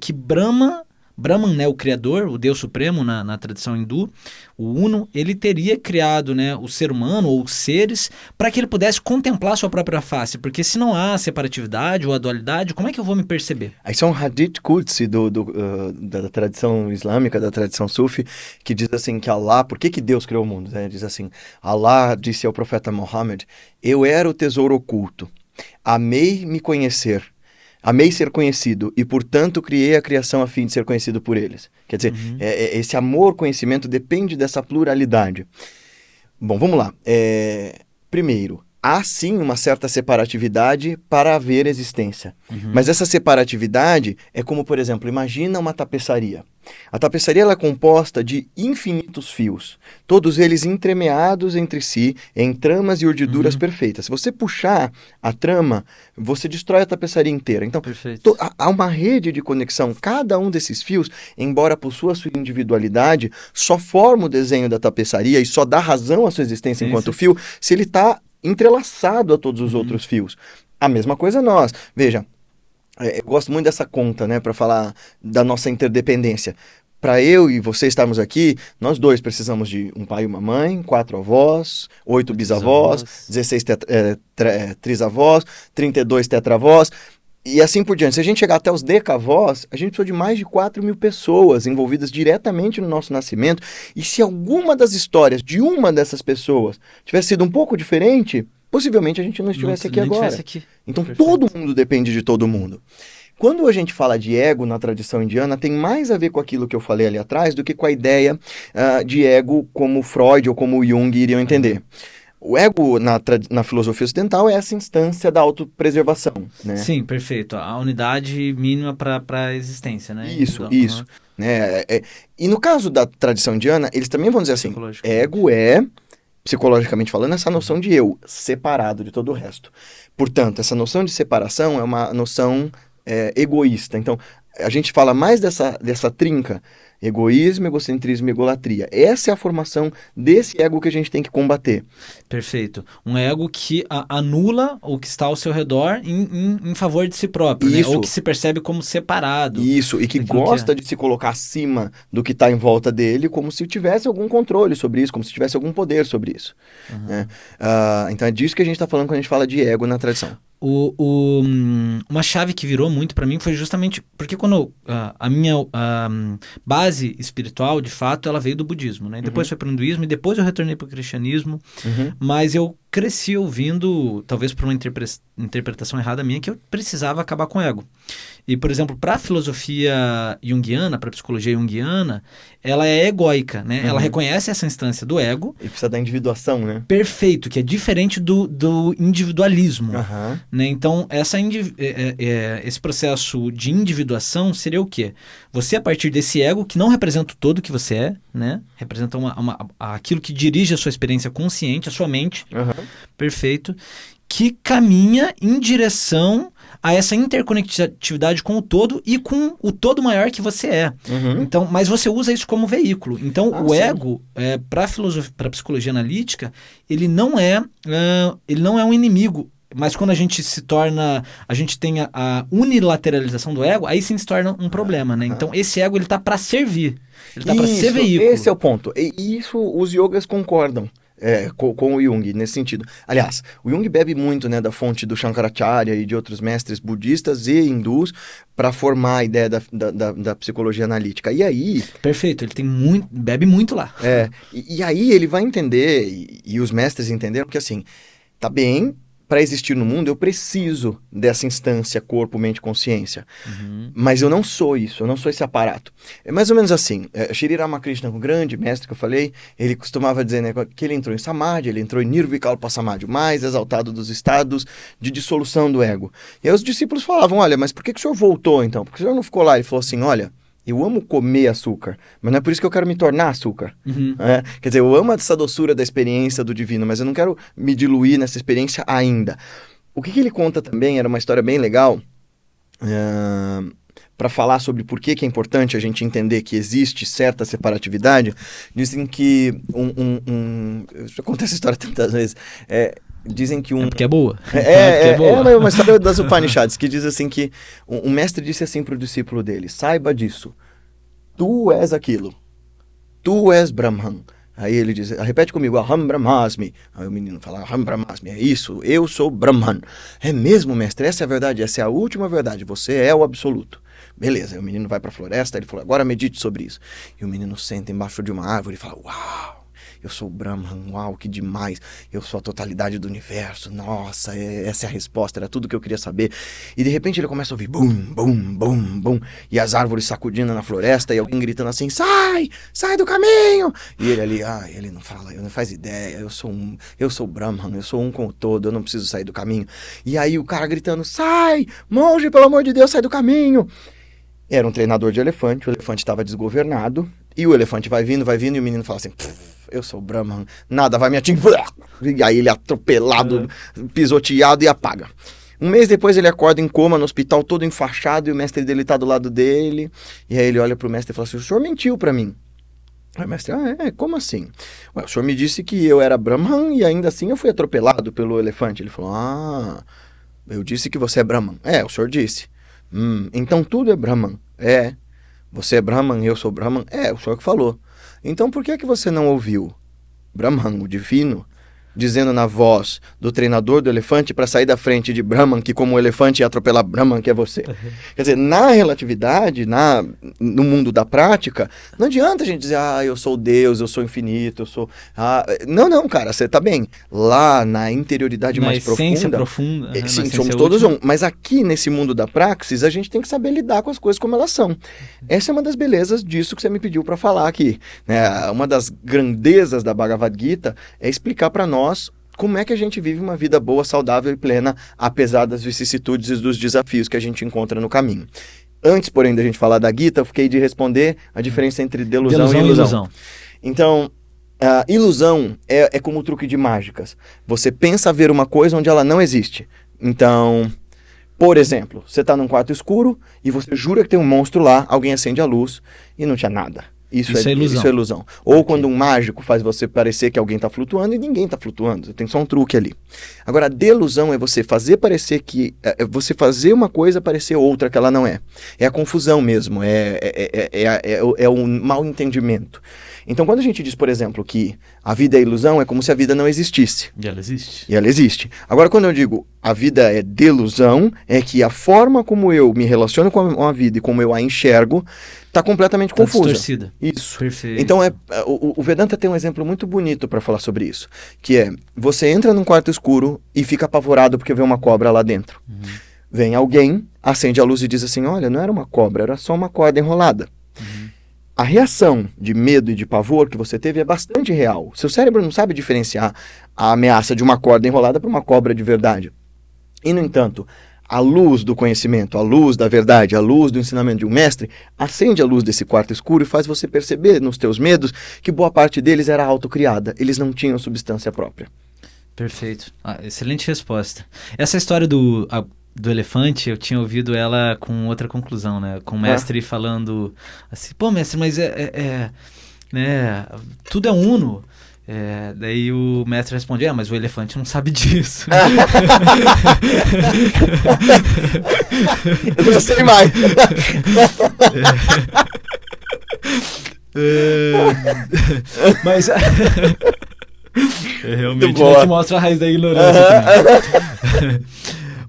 que Brahman, né, o criador, o Deus Supremo na tradição hindu, o Uno, ele teria criado, né, o ser humano ou os seres para que ele pudesse contemplar sua própria face, porque se não há separatividade ou a dualidade, como é que eu vou me perceber? Isso é um Hadith Qudsi da tradição islâmica, da tradição sufi, que diz assim que Allah, por que Deus criou o mundo? Né? Diz assim, Allah disse ao profeta Muhammad, eu era o tesouro oculto, amei me conhecer, amei ser conhecido e, portanto, criei a criação a fim de ser conhecido por eles. Quer dizer, esse amor, conhecimento depende dessa pluralidade. Bom, vamos lá. Primeiro, há sim uma certa separatividade para haver existência. Mas essa separatividade é como, por exemplo, imagina uma tapeçaria. A tapeçaria ela é composta de infinitos fios, todos eles entremeados entre si em tramas e urdiduras perfeitas. Se você puxar a trama, você destrói a tapeçaria inteira. Então, há uma rede de conexão. Cada um desses fios, embora possua sua individualidade, só forma o desenho da tapeçaria e só dá razão à sua existência enquanto fio se ele está entrelaçado a todos os outros fios. A mesma coisa nós. Veja, eu gosto muito dessa conta, né, para falar da nossa interdependência. Para eu e você estarmos aqui, nós dois precisamos de um pai e uma mãe, 4 avós, 8 bisavós, 16 trisavós, 32 tetravós, e assim por diante. Se a gente chegar até os decavós, a gente precisa de mais de 4.000 pessoas envolvidas diretamente no nosso nascimento, e se alguma das histórias de uma dessas pessoas tivesse sido um pouco diferente, possivelmente a gente não estivesse aqui agora. Então todo mundo depende de todo mundo. Quando a gente fala de ego na tradição indiana, tem mais a ver com aquilo que eu falei ali atrás do que com a ideia de ego como Freud ou como Jung iriam entender. O ego na filosofia ocidental é essa instância da autopreservação, né? Sim, perfeito. A unidade mínima para a existência, né? Isso. Né? E no caso da tradição indiana, eles também vão dizer assim, ego é, psicologicamente falando, essa noção de eu, separado de todo o resto. Portanto, essa noção de separação é uma noção egoísta. Então, a gente fala mais dessa trinca, egoísmo, egocentrismo e egolatria. Essa é a formação desse ego que a gente tem que combater. Perfeito. Um ego que anula o que está ao seu redor em favor de si próprio, né? Ou que se percebe como separado. Isso, e que gosta de se colocar acima do que está em volta dele, como se tivesse algum controle sobre isso, como se tivesse algum poder sobre isso. Né? Então é disso que a gente está falando quando a gente fala de ego na tradição. Uma chave que virou muito para mim foi justamente porque quando a minha base espiritual, de fato, ela veio do budismo, né? Depois foi para o hinduísmo e depois eu retornei para o cristianismo, mas eu cresci ouvindo, talvez por uma interpretação errada minha, que eu precisava acabar com o ego. E, por exemplo, para a filosofia junguiana, para a psicologia junguiana, ela é egóica, né? Ela reconhece essa instância do ego. E precisa da individuação, né? Perfeito, que é diferente do individualismo. Né? Então, esse processo de individuação seria o quê? Você, a partir desse ego, que não representa o todo que você é, né? Representa aquilo que dirige a sua experiência consciente, a sua mente, perfeito, que caminha em direção a essa interconectividade com o todo e com o todo maior que você é. Então, mas você usa isso como veículo. Então, o ego, para a psicologia analítica, ele não é um inimigo. Mas quando a gente tem a unilateralização do ego, aí sim se torna um problema, né? Então, esse ego, ele tá para servir. Ele tá para ser veículo. Esse é o ponto. E isso os yogas concordam. Com o Jung, nesse sentido. Aliás, o Jung bebe muito, né, da fonte do Shankaracharya e de outros mestres budistas e hindus para formar a ideia da psicologia analítica. E aí... Perfeito, ele bebe muito lá. E aí ele vai entender, e os mestres entenderam que assim, tá bem, para existir no mundo eu preciso dessa instância corpo, mente, consciência. Mas eu não sou isso, eu não sou esse aparato. É mais ou menos assim, Shri Ramakrishna, o grande mestre que eu falei, ele costumava dizer, né, que ele entrou em Samadhi, ele entrou em Nirvikalpa Samadhi, o mais exaltado dos estados de dissolução do ego. E aí os discípulos falavam, olha, mas por que o senhor voltou então? Por que o senhor não ficou lá? Ele falou assim, olha, eu amo comer açúcar, mas não é por isso que eu quero me tornar açúcar. Quer dizer, eu amo essa doçura da experiência do divino, mas eu não quero me diluir nessa experiência ainda. O que ele conta também era uma história bem legal, para falar sobre por que é importante a gente entender que existe certa separatividade. Dizem que eu já contei essa história tantas vezes. Dizem que porque é boa. É uma história das Upanishads, que diz assim que um mestre disse assim para o discípulo dele, saiba disso, tu és aquilo, tu és Brahman. Aí ele diz, repete comigo, Aham Brahmasmi. Aí o menino fala, Aham Brahmasmi, é isso, eu sou Brahman. É mesmo, mestre, essa é a verdade, essa é a última verdade, você é o absoluto. Beleza, aí o menino vai para a floresta, ele falou, agora medite sobre isso. E o menino senta embaixo de uma árvore e fala, uau, eu sou o Brahman, uau, que demais, eu sou a totalidade do universo, nossa, essa é a resposta, era tudo que eu queria saber. E de repente ele começa a ouvir bum, bum, bum, bum, e as árvores sacudindo na floresta, e alguém gritando assim, sai do caminho! E ele ali, ele não fala, ele não faz ideia, eu sou o Brahman, eu sou um com o todo, eu não preciso sair do caminho. E aí o cara gritando, sai, monge, pelo amor de Deus, sai do caminho! Era um treinador de elefante, o elefante estava desgovernado, e o elefante vai vindo, e o menino fala assim, eu sou o Brahman, nada vai me atingir. E aí ele atropelado, pisoteado e apaga. Um mês depois ele acorda em coma no hospital, todo enfaixado, e o mestre dele está do lado dele, e aí ele olha pro mestre e fala assim, o senhor mentiu para mim. Aí o mestre, como assim? Ué, o senhor me disse que eu era Brahman e ainda assim eu fui atropelado pelo elefante. Ele falou, eu disse que você é Brahman. O senhor disse. Então tudo é Brahman. Você é Brahman, eu sou Brahman. O senhor que falou. Então por que você não ouviu Brahman, o divino, dizendo na voz do treinador do elefante para sair da frente de Brahman, que como o elefante ia atropelar Brahman, que é você? Quer dizer, na relatividade, no mundo da prática, não adianta a gente dizer, eu sou Deus, eu sou infinito, eu sou... Não, cara, você tá bem. Lá na interioridade mais profunda... Na essência profunda. Sim, somos todos um. Mas aqui, nesse mundo da praxis, a gente tem que saber lidar com as coisas como elas são. Essa é uma das belezas disso que você me pediu para falar aqui. Uma das grandezas da Bhagavad Gita é explicar para nós como é que a gente vive uma vida boa, saudável e plena, apesar das vicissitudes e dos desafios que a gente encontra no caminho. Antes, porém, da gente falar da Gita, eu fiquei de responder a diferença entre delusão e ilusão. Então, a ilusão é como o truque de mágicas. Você pensa ver uma coisa onde ela não existe. Então, por exemplo, você está num quarto escuro e você jura que tem um monstro lá, alguém acende a luz e não tinha nada. Isso é ilusão. Isso é ilusão. Ou quando um mágico faz você parecer que alguém está flutuando e ninguém está flutuando. Tem só um truque ali. Agora, a delusão é você fazer parecer que... você fazer uma coisa parecer outra que ela não é. É a confusão mesmo. É o mal entendimento. Então, quando a gente diz, por exemplo, que a vida é ilusão, é como se a vida não existisse. E ela existe. E ela existe. Agora, quando eu digo a vida é delusão, é que a forma como eu me relaciono com a vida e como eu a enxergo está completamente confusa. Distorcida. Isso. Perfeito. Então, o Vedanta tem um exemplo muito bonito para falar sobre isso, que é, você entra num quarto escuro e fica apavorado porque vê uma cobra lá dentro. Vem alguém, acende a luz e diz assim, olha, não era uma cobra, era só uma corda enrolada. A reação de medo e de pavor que você teve é bastante real. Seu cérebro não sabe diferenciar a ameaça de uma corda enrolada para uma cobra de verdade. E, no entanto, a luz do conhecimento, a luz da verdade, a luz do ensinamento de um mestre, acende a luz desse quarto escuro e faz você perceber nos teus medos que boa parte deles era autocriada. Eles não tinham substância própria. Perfeito. Excelente resposta. Essa história do elefante, eu tinha ouvido ela com outra conclusão, né? Com o mestre falando assim, pô, mestre, mas né, tudo é uno. Daí o mestre responde, mas o elefante não sabe disso. Eu não sei mais. Mas realmente a gente mostra a raiz da ignorância também.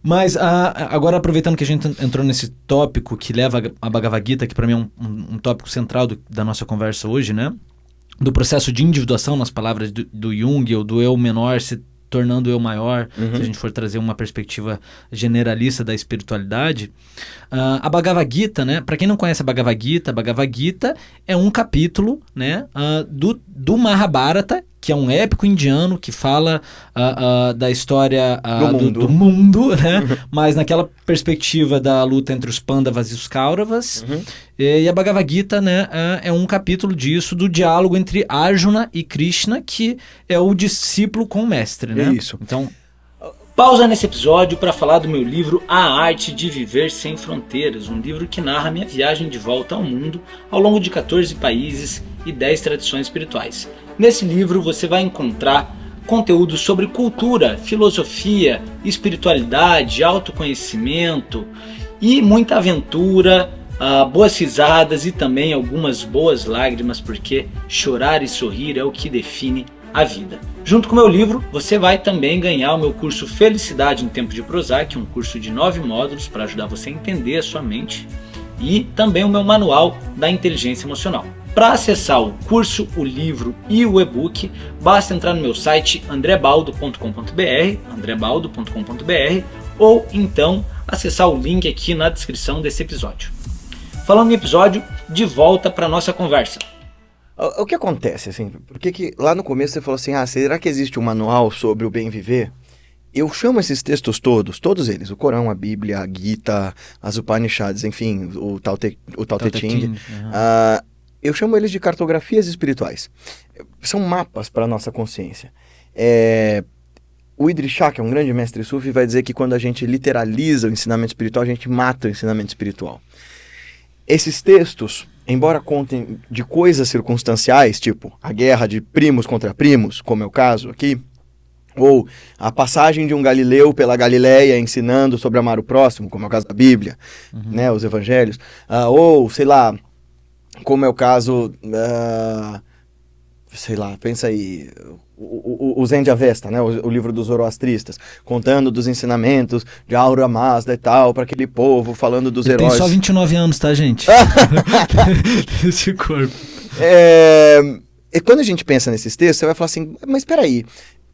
Mas agora, aproveitando que a gente entrou nesse tópico que leva a Bhagavad Gita, que para mim é um tópico central da nossa conversa hoje, né? Do processo de individuação, nas palavras do Jung, ou do eu menor se tornando o eu maior, se a gente for trazer uma perspectiva generalista da espiritualidade. A Bhagavad Gita, né? Para quem não conhece a Bhagavad Gita é um capítulo, né, do Mahabharata, que é um épico indiano que fala da história do mundo, né? Mas naquela perspectiva da luta entre os Pandavas e os Kauravas. E a Bhagavad Gita, né, é um capítulo disso, do diálogo entre Arjuna e Krishna, que é o discípulo com o mestre, né? Isso. Então, pausa nesse episódio para falar do meu livro A Arte de Viver Sem Fronteiras, um livro que narra minha viagem de volta ao mundo ao longo de 14 países e 10 tradições espirituais. Nesse livro você vai encontrar conteúdo sobre cultura, filosofia, espiritualidade, autoconhecimento e muita aventura, boas risadas e também algumas boas lágrimas, porque chorar e sorrir é o que define a vida. Junto com o meu livro, você vai também ganhar o meu curso Felicidade em Tempo de Prozac, um curso de 9 módulos para ajudar você a entender a sua mente, e também o meu manual da inteligência emocional. Para acessar o curso, o livro e o e-book, basta entrar no meu site andrebaldo.com.br, ou então acessar o link aqui na descrição desse episódio. Falando em episódio, de volta para nossa conversa. O que acontece, assim, porque que lá no começo você falou assim, será que existe um manual sobre o bem viver? Eu chamo esses textos todos eles, o Corão, a Bíblia, a Gita, as Upanishads, enfim, o Tao Te Ching, eu chamo eles de cartografias espirituais. São mapas para a nossa consciência. O Idris Shah, que é um grande mestre sufi, vai dizer que quando a gente literaliza o ensinamento espiritual, a gente mata o ensinamento espiritual. Esses textos, embora contem de coisas circunstanciais, tipo a guerra de primos contra primos, como é o caso aqui, ou a passagem de um Galileu pela Galileia ensinando sobre amar o próximo, como é o caso da Bíblia, né, os evangelhos, ou, sei lá, como é o caso, sei lá, pensa aí, o Zen de Avesta, né, o livro dos zoroastristas, contando dos ensinamentos de Ahura Mazda e tal, para aquele povo, falando dos heróis. Tem só 29 anos, tá, gente? Esse corpo. E quando a gente pensa nesses textos, você vai falar assim, mas espera aí,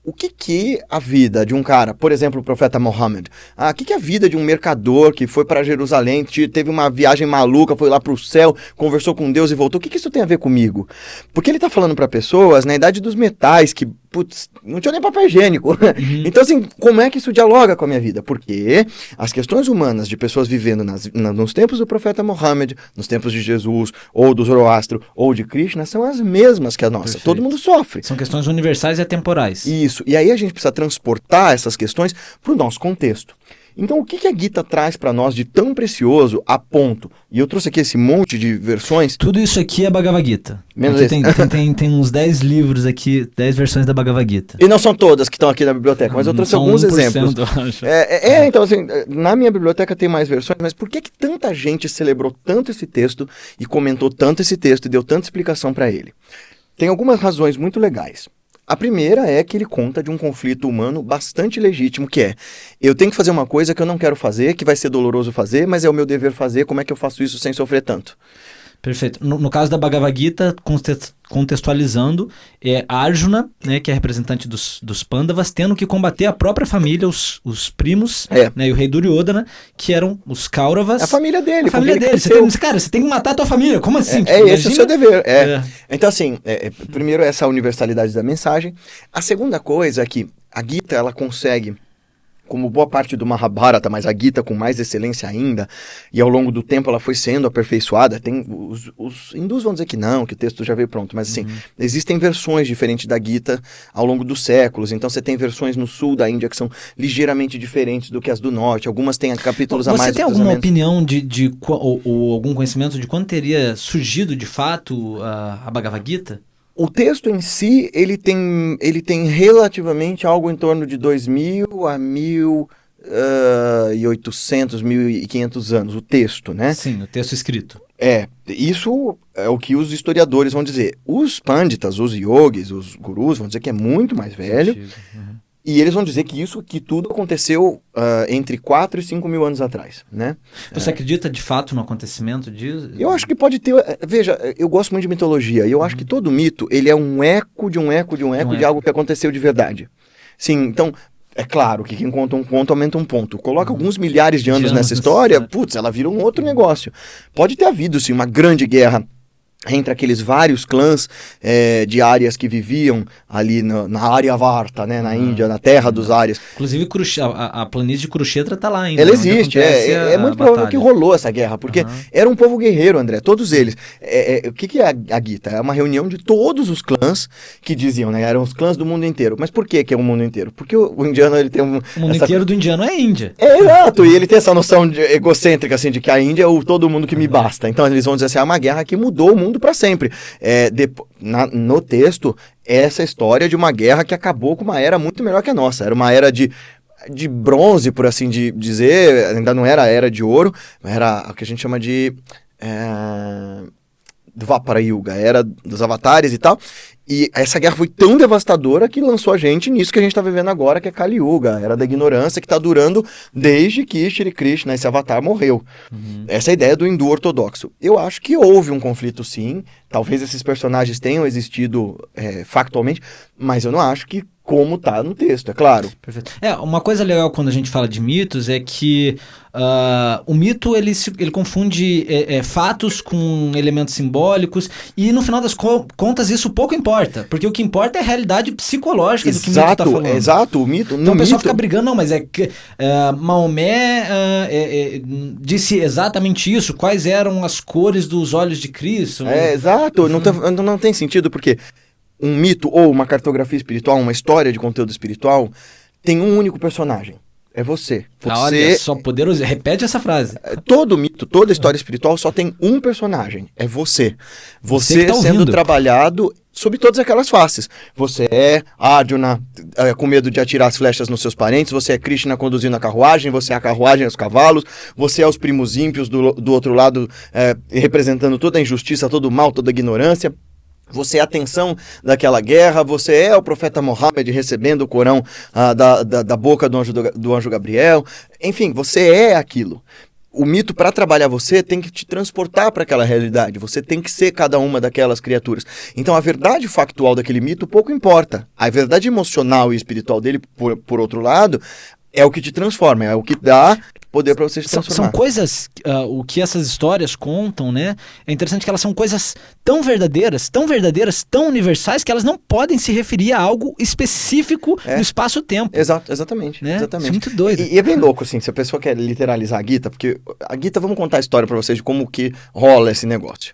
o que a vida de um cara, por exemplo, o profeta Muhammad, o que a vida de um mercador que foi para Jerusalém, teve uma viagem maluca, foi lá para o céu, conversou com Deus e voltou, o que isso tem a ver comigo? Porque ele está falando para pessoas na idade dos metais, que, putz, não tinha nem papel higiênico. Então, assim, como é que isso dialoga com a minha vida? Porque as questões humanas de pessoas vivendo nos tempos do profeta Muhammad, nos tempos de Jesus, ou do Zoroastro, ou de Krishna, são as mesmas que a nossa. Perfeito. Todo mundo sofre. São questões universais e atemporais. Isso. E aí a gente precisa transportar essas questões para o nosso contexto. Então, o que a Gita traz para nós de tão precioso a ponto? E eu trouxe aqui esse monte de versões. Tudo isso aqui é Bhagavad Gita. Menos aqui tem uns 10 livros aqui, 10 versões da Bhagavad Gita. E não são todas que estão aqui na biblioteca, mas eu trouxe alguns exemplos. Então, assim, na minha biblioteca tem mais versões, mas por que tanta gente celebrou tanto esse texto e comentou tanto esse texto e deu tanta explicação para ele? Tem algumas razões muito legais. A primeira é que ele conta de um conflito humano bastante legítimo, que é, eu tenho que fazer uma coisa que eu não quero fazer, que vai ser doloroso fazer, mas é o meu dever fazer, como é que eu faço isso sem sofrer tanto? Perfeito. No caso da Bhagavad Gita, contextualizando, Arjuna, né, que é representante dos Pandavas, tendo que combater a própria família, os primos, né, e o rei Duryodhana, que eram os Kauravas. A família dele. A família dele. Você tem que matar a tua família. Como assim? Esse é o seu dever. Então, assim, primeiro essa universalidade da mensagem. A segunda coisa é que a Gita, ela consegue como boa parte do Mahabharata, mas a Gita com mais excelência ainda, e ao longo do tempo ela foi sendo aperfeiçoada. Tem os hindus vão dizer que não, que o texto já veio pronto, mas assim, existem versões diferentes da Gita ao longo dos séculos. Então você tem versões no sul da Índia que são ligeiramente diferentes do que as do norte. Algumas têm capítulos a mais. Você tem alguma opinião ou algum conhecimento de quando teria surgido de fato a Bhagavad Gita? O texto em si, ele tem relativamente algo em torno de 2.000 a 1.800, 1.500 anos, o texto, né? Sim, o texto escrito. Isso é o que os historiadores vão dizer. Os panditas, os yogis, os gurus vão dizer que é muito mais velho. E eles vão dizer que tudo aconteceu entre 4 e 5 mil anos atrás, né? Você acredita de fato no acontecimento disso? Eu acho que pode ter... Veja, eu gosto muito de mitologia, e eu acho que todo mito, ele é um eco de um eco de um eco de algo que aconteceu de verdade. Sim, então, é claro que quem conta um conto aumenta um ponto. Coloca alguns milhares de anos nessa história, putz, ela vira um outro negócio. Pode ter havido, sim, uma grande guerra entre aqueles vários clãs de áreas que viviam ali na Aryavarta, né, na Índia, na terra dos Árias. Inclusive a planície de Kurukshetra está lá ainda. Ela existe, é muito provável que rolou essa guerra, porque era um povo guerreiro, André, todos eles. O que é a Gita? É uma reunião de todos os clãs que diziam, né, eram os clãs do mundo inteiro. Mas por que é o mundo inteiro? Porque o indiano, ele tem o mundo inteiro do indiano é a Índia. Exato, e ele tem essa noção egocêntrica, assim, de que a Índia é todo mundo que me basta. Então eles vão dizer assim, é uma guerra que mudou o mundo para sempre. No texto, essa história de uma guerra que acabou com uma era muito melhor que a nossa. Era uma era de bronze, por assim dizer, ainda não era a era de ouro, era o que a gente chama de Dvapara Yuga, era dos avatares e tal. E essa guerra foi tão devastadora que lançou a gente nisso que a gente está vivendo agora, que é Kali Yuga, a era da ignorância, que está durando desde que Shri Krishna, esse avatar, morreu. Essa é a ideia do hindu ortodoxo. Eu acho que houve um conflito, sim. Talvez esses personagens tenham existido factualmente, mas eu não acho que como está no texto, é claro. Perfeito. Uma coisa legal quando a gente fala de mitos é que o mito ele confunde fatos com elementos simbólicos e no final das contas isso pouco importa, porque o que importa é a realidade psicológica do que o mito está falando. Exato, o mito... Então o pessoal fica brigando, não, mas Maomé disse exatamente isso, quais eram as cores dos olhos de Cristo. Exato, não tem sentido, porque um mito ou uma cartografia espiritual, uma história de conteúdo espiritual, tem um único personagem. É você. Olha, só poderoso. Repete essa frase. Todo mito, toda história espiritual só tem um personagem. É você. Você tá sendo trabalhado sob todas aquelas faces. Você é Arjuna com medo de atirar as flechas nos seus parentes. Você é Krishna conduzindo a carruagem. Você é a carruagem e os cavalos. Você é os primos ímpios do outro lado representando toda a injustiça, todo o mal, toda a ignorância. Você é a tensão daquela guerra, você é o profeta Mohammed recebendo o Corão da boca do anjo Gabriel. Enfim, você é aquilo. O mito, para trabalhar você, tem que te transportar para aquela realidade. Você tem que ser cada uma daquelas criaturas. Então, a verdade factual daquele mito pouco importa. A verdade emocional e espiritual dele, por outro lado, é o que te transforma, é o que dá poder para você se transformar. São coisas, o que essas histórias contam, né? É interessante que elas são coisas tão verdadeiras, tão universais, que elas não podem se referir a algo específico no espaço-tempo. Exatamente. Né? Exatamente. Isso é muito doido. E é bem louco, assim, se a pessoa quer literalizar a Gita, porque a Gita, vamos contar a história para vocês de como que rola esse negócio.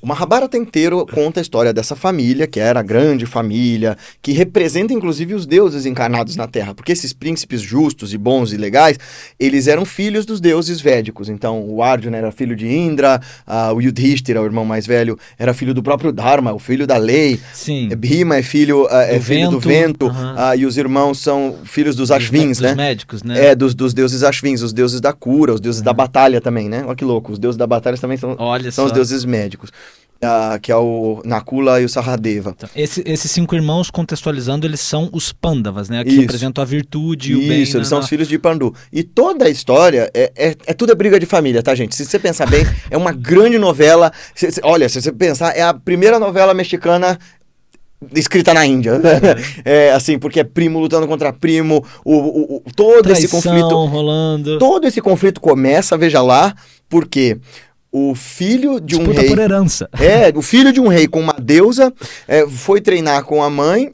O Mahabharata inteiro conta a história dessa família, que era a grande família, que representa inclusive os deuses encarnados na Terra, porque esses príncipes justos e bons e legais, eles eram filhos dos deuses védicos. Então, o Arjuna era filho de Indra, o Yudhishthira, o irmão mais velho, era filho do próprio Dharma, o filho da lei. Sim. Bhima é filho do vento, e os irmãos são filhos dos Ashvins, né? Dos médicos, né? Dos deuses Ashvins, os deuses da cura, os deuses da batalha também, né? Olha que louco, os deuses da batalha também são os deuses médicos. Que é o Nakula e o Sahadeva. Então, esses 5 irmãos, contextualizando, eles são os Pandavas, né? Que representam a virtude e o bem. Isso, eles são os filhos de Pandu. E toda a história tudo briga de família, tá, gente? Se você pensar bem, é uma grande novela. Olha, se você pensar, é a primeira novela mexicana escrita na Índia, assim, porque é primo lutando contra primo, todo esse conflito rolando. Todo esse conflito começa, veja lá, porque o filho de um Disputa rei... por herança. O filho de um rei com uma deusa, foi treinar com a mãe,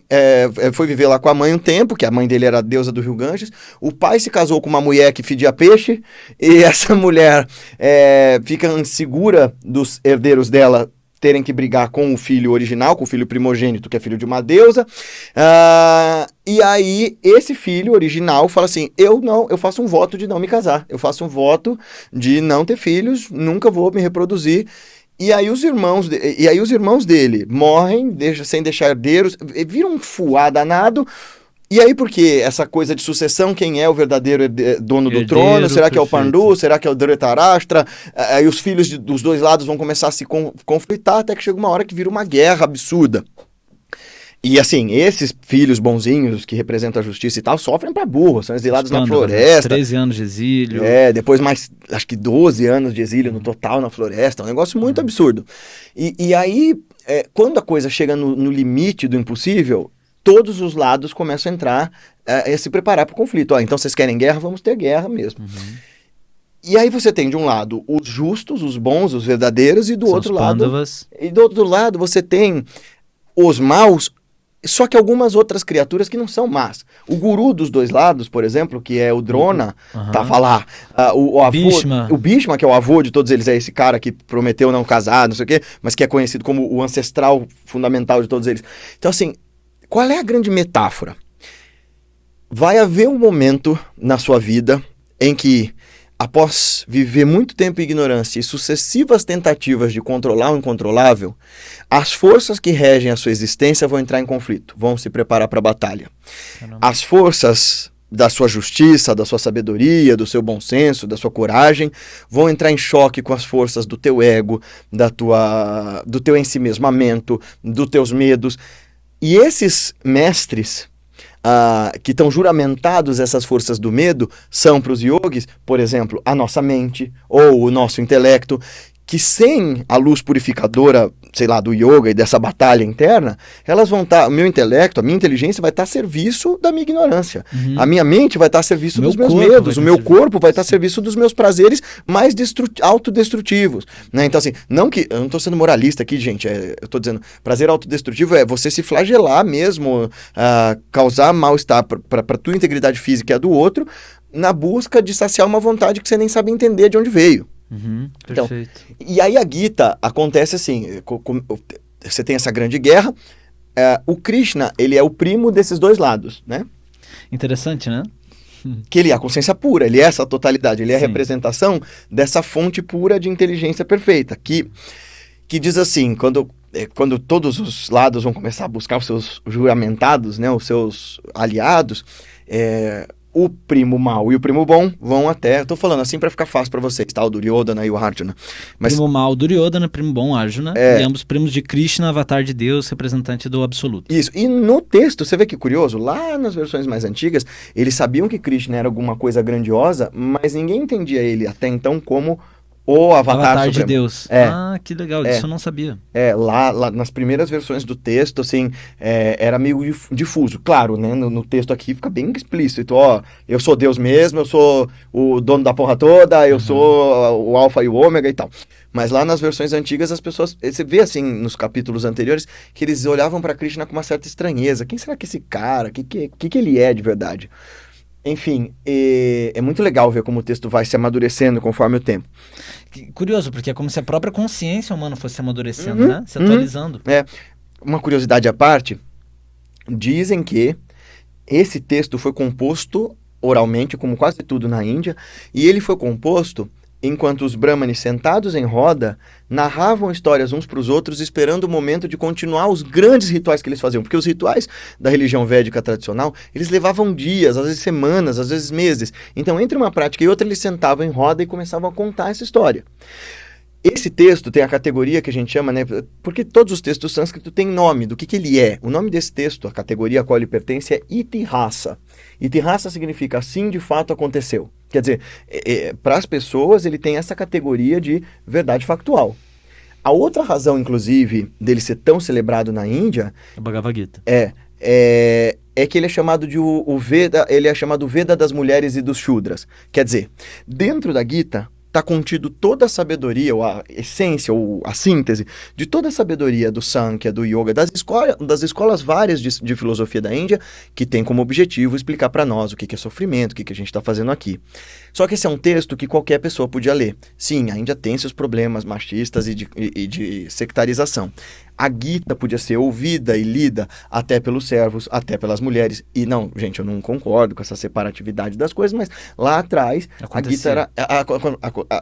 foi viver lá com a mãe um tempo, que a mãe dele era a deusa do Rio Ganges. O pai se casou com uma mulher que fedia peixe, e essa mulher fica insegura dos herdeiros dela terem que brigar com o filho original, com o filho primogênito, que é filho de uma deusa. E aí, esse filho original fala assim, eu faço um voto de não me casar, eu faço um voto de não ter filhos, nunca vou me reproduzir. E aí os irmãos dele morrem, sem deixar herdeiros, vira um fuá danado. E aí, por que essa coisa de sucessão, quem é o verdadeiro dono do trono? Será que é o Pandu? Será que é o Dhritarashtra? Aí os filhos dos dois lados vão começar a se conflitar, até que chega uma hora que vira uma guerra absurda. E assim, esses filhos bonzinhos que representam a justiça e tal, sofrem pra burro, são exilados na floresta. 13 anos de exílio. Depois mais, acho que 12 anos de exílio no total na floresta, um negócio muito absurdo. E aí, quando a coisa chega no limite do impossível, todos os lados começam a entrar, a se preparar para o conflito. Então vocês querem guerra? Vamos ter guerra mesmo. E aí você tem de um lado os justos, os bons, os verdadeiros, e do outro lado você tem os maus, só que algumas outras criaturas que não são más. O guru dos dois lados, por exemplo, que é o Drona, tava lá. O avô, Bhishma. O Bhishma, que é o avô de todos eles, é esse cara que prometeu não casar, não sei o quê, mas que é conhecido como o ancestral fundamental de todos eles. Então assim, qual é a grande metáfora? Vai haver um momento na sua vida em que, após viver muito tempo em ignorância e sucessivas tentativas de controlar o incontrolável, as forças que regem a sua existência vão entrar em conflito, vão se preparar para a batalha. Caramba. As forças da sua justiça, da sua sabedoria, do seu bom senso, da sua coragem, vão entrar em choque com as forças do teu ego, do teu ensimesmamento, dos teus medos. E esses mestres que estão juramentados, essas forças do medo, são para os yogis, por exemplo, a nossa mente ou o nosso intelecto, que sem a luz purificadora, sei lá, do yoga e dessa batalha interna, elas vão estar, o meu intelecto, a minha inteligência vai estar a serviço da minha ignorância. A minha mente vai estar a serviço dos meus medos, o meu corpo vai estar a serviço dos meus prazeres mais autodestrutivos. Né? Então assim, eu não estou sendo moralista aqui, gente, eu estou dizendo, prazer autodestrutivo é você se flagelar mesmo, causar mal-estar para a tua integridade física e a do outro, na busca de saciar uma vontade que você nem sabe entender de onde veio. Perfeito. Então, e aí a Gita acontece assim, você tem essa grande guerra, o Krishna, ele é o primo desses dois lados, né? Interessante, né? Que ele é a consciência pura, ele é essa totalidade, ele é a Sim. representação dessa fonte pura de inteligência perfeita, que diz assim, quando todos os lados vão começar a buscar os seus juramentados, né, os seus aliados, o primo mau e o primo bom vão até... Estou falando assim para ficar fácil para vocês, tá? O Duryodhana e o Arjuna. Mas, primo mau, Duryodhana, primo bom, Arjuna. E ambos primos de Krishna, avatar de Deus, representante do absoluto. Isso. E no texto, você vê que curioso, lá nas versões mais antigas, eles sabiam que Krishna era alguma coisa grandiosa, mas ninguém entendia ele até então como o avatar supremo. De Deus. Que legal, disso eu não sabia. Lá nas primeiras versões do texto, assim, era meio difuso. Claro, né, no texto aqui fica bem explícito. Ó, eu sou Deus mesmo, eu sou o dono da porra toda, eu sou o alfa e o ômega e tal. Mas lá nas versões antigas, as pessoas... Você vê, assim, nos capítulos anteriores, que eles olhavam para Krishna com uma certa estranheza. Quem será que esse cara? O que ele é de verdade? Enfim, é muito legal ver como o texto vai se amadurecendo conforme o tempo. Curioso, porque é como se a própria consciência humana fosse amadurecendo, né? Se atualizando. Uma curiosidade à parte, dizem que esse texto foi composto oralmente, como quase tudo na Índia, e ele foi composto enquanto os brahmanes sentados em roda narravam histórias uns para os outros, esperando o momento de continuar os grandes rituais que eles faziam. Porque os rituais da religião védica tradicional, eles levavam dias, às vezes semanas, às vezes meses. Então, entre uma prática e outra, eles sentavam em roda e começavam a contar essa história. Esse texto tem a categoria que a gente chama, né? Porque todos os textos sânscritos têm nome, do que ele é. O nome desse texto, a categoria a qual ele pertence, é Itihasa. Itihasa significa assim de fato aconteceu. Quer dizer, para as pessoas ele tem essa categoria de verdade factual. A outra razão, inclusive, dele ser tão celebrado na Índia... O Bhagavad Gita. É que ele é chamado de o Veda, ele é chamado Veda das mulheres e dos Shudras. Quer dizer, dentro da Gita... está contido toda a sabedoria, ou a essência, ou a síntese de toda a sabedoria do Sankhya, do Yoga, das escolas várias de filosofia da Índia, que tem como objetivo explicar para nós o que é sofrimento, o que a gente está fazendo aqui. Só que esse é um texto que qualquer pessoa podia ler. Sim, a Índia tem seus problemas machistas e de sectarização. A Gita podia ser ouvida e lida até pelos servos, até pelas mulheres. E não, gente, eu não concordo com essa separatividade das coisas, mas lá atrás a Gita era...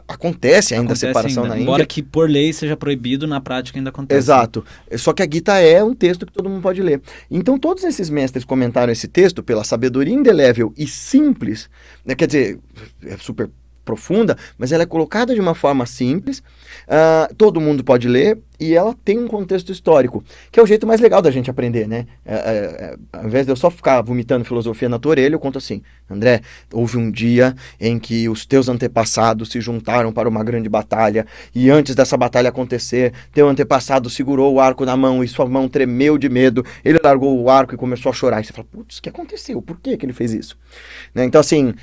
Acontece ainda a separação na Índia. Embora que por lei seja proibido, na prática ainda acontece. Exato. Só que a Gita é um texto que todo mundo pode ler. Então todos esses mestres comentaram esse texto pela sabedoria indelével e simples, né? Quer dizer, é super profunda, mas ela é colocada de uma forma simples, todo mundo pode ler, e ela tem um contexto histórico, que é o jeito mais legal da gente aprender, né? Ao invés de eu só ficar vomitando filosofia na tua orelha, eu conto assim: André, houve um dia em que os teus antepassados se juntaram para uma grande batalha, e antes dessa batalha acontecer, teu antepassado segurou o arco na mão, e sua mão tremeu de medo, ele largou o arco e começou a chorar, e você fala, putz, o que aconteceu? Por que ele fez isso? Né? Então, assim,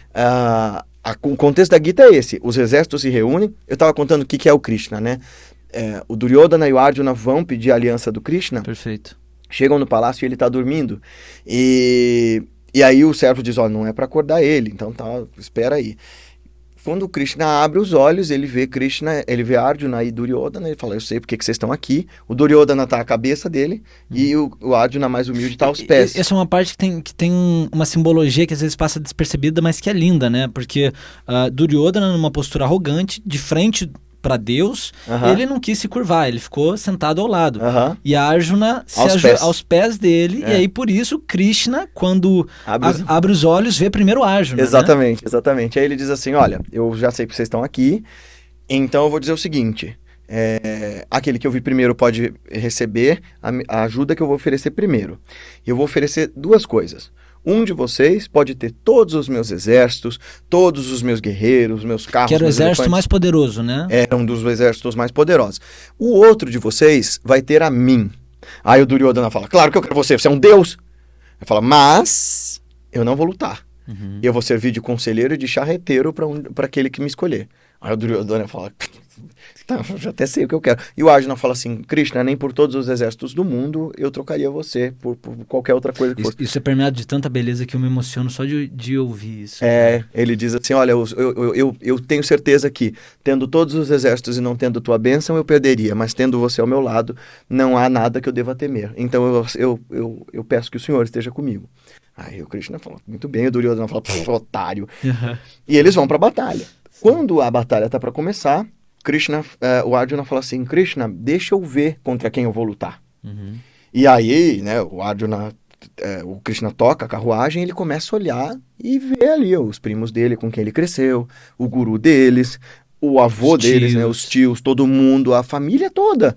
o contexto da Gita é esse: os exércitos se reúnem. Eu estava contando o que é o Krishna, né? O Duryodhana e o Arjuna vão pedir a aliança do Krishna. Perfeito. Chegam no palácio e ele está dormindo. E aí o servo diz, não é para acordar ele, então tá, espera aí. Quando o Krishna abre os olhos, ele vê Arjuna e Duryodhana, ele fala, eu sei porque que vocês estão aqui. O Duryodhana tá à cabeça dele e o Arjuna mais humilde tá aos pés. Essa é uma parte que tem uma simbologia que às vezes passa despercebida, mas que é linda, né? Porque Duryodhana, numa postura arrogante, de frente para Deus, ele não quis se curvar, ele ficou sentado ao lado. E a Arjuna aos pés dele, e aí por isso Krishna, quando abre os olhos, vê primeiro o Arjuna. Exatamente, né? Exatamente. Aí ele diz assim, olha, eu já sei que vocês estão aqui, então eu vou dizer o seguinte, aquele que eu vi primeiro pode receber a ajuda que eu vou oferecer primeiro. Eu vou oferecer duas coisas. Um de vocês pode ter todos os meus exércitos, todos os meus guerreiros, meus carros. Que era o exército mais poderoso, né? Era um dos exércitos mais poderosos. O outro de vocês vai ter a mim. Aí o Duryodhana fala, claro que eu quero você é um deus. Ele fala, mas eu não vou lutar. Eu vou servir de conselheiro e de charreteiro para aquele que me escolher. Aí o Duryodhana fala, tá, já até sei o que eu quero. E o Arjuna fala assim, Krishna, nem por todos os exércitos do mundo eu trocaria você por qualquer outra coisa que fosse. Isso é permeado de tanta beleza que eu me emociono só de ouvir isso. Ele diz assim, olha, eu tenho certeza que tendo todos os exércitos e não tendo tua bênção eu perderia, mas tendo você ao meu lado não há nada que eu deva temer. Então eu peço que o Senhor esteja comigo. Aí o Krishna fala, muito bem, o Duryodhana fala, otário. E eles vão para a batalha. Quando a batalha está para começar, o Arjuna fala assim, Krishna, deixa eu ver contra quem eu vou lutar. E aí, né, o Krishna toca a carruagem, ele começa a olhar e vê ali os primos dele com quem ele cresceu, o guru deles, o avô deles, né, os tios, todo mundo, a família toda.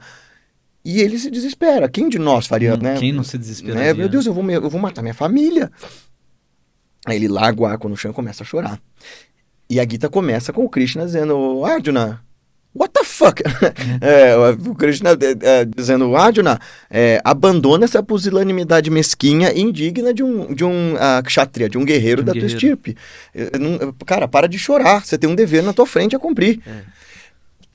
E ele se desespera. Quem de nós faria, né? Quem não se desespera? Né? Meu Deus, eu vou matar minha família. Aí ele larga o arco no chão e começa a chorar. E a Gita começa com o Krishna dizendo, Arjuna, what the fuck? O Krishna dizendo, Arjuna, abandona essa pusilanimidade mesquinha e indigna de um kshatriya, de um guerreiro da tua estirpe. Cara, para de chorar, você tem um dever na tua frente a cumprir.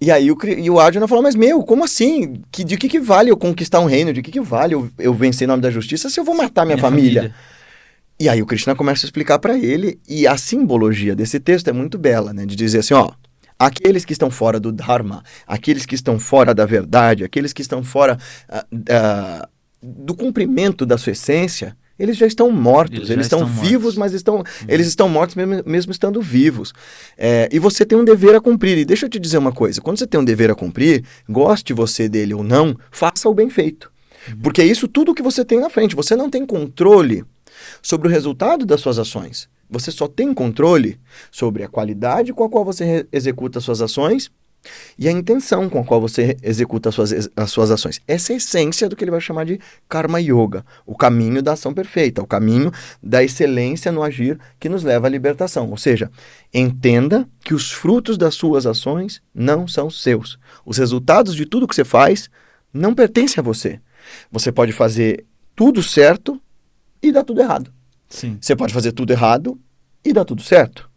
E aí o Arjuna falou, mas como assim? De que vale eu conquistar um reino? De que vale eu vencer em nome da justiça se eu vou matar minha família? E aí o Krishna começa a explicar para ele, e a simbologia desse texto é muito bela, né? De dizer assim, aqueles que estão fora do Dharma, aqueles que estão fora da verdade, aqueles que estão fora do cumprimento da sua essência, eles já estão mortos, eles estão vivos, mas eles estão mortos mesmo estando vivos. E você tem um dever a cumprir. E deixa eu te dizer uma coisa, quando você tem um dever a cumprir, goste você dele ou não, faça o bem feito. Porque é isso tudo que você tem na frente. Você não tem controle sobre o resultado das suas ações. Você só tem controle sobre a qualidade com a qual você executa as suas ações e a intenção com a qual você executa as suas ações. Essa é a essência do que ele vai chamar de Karma Yoga, o caminho da ação perfeita, o caminho da excelência no agir que nos leva à libertação. Ou seja, entenda que os frutos das suas ações não são seus. Os resultados de tudo que você faz não pertencem a você. Você pode fazer tudo certo e dá tudo errado. Sim. Você pode fazer tudo errado e dá tudo certo.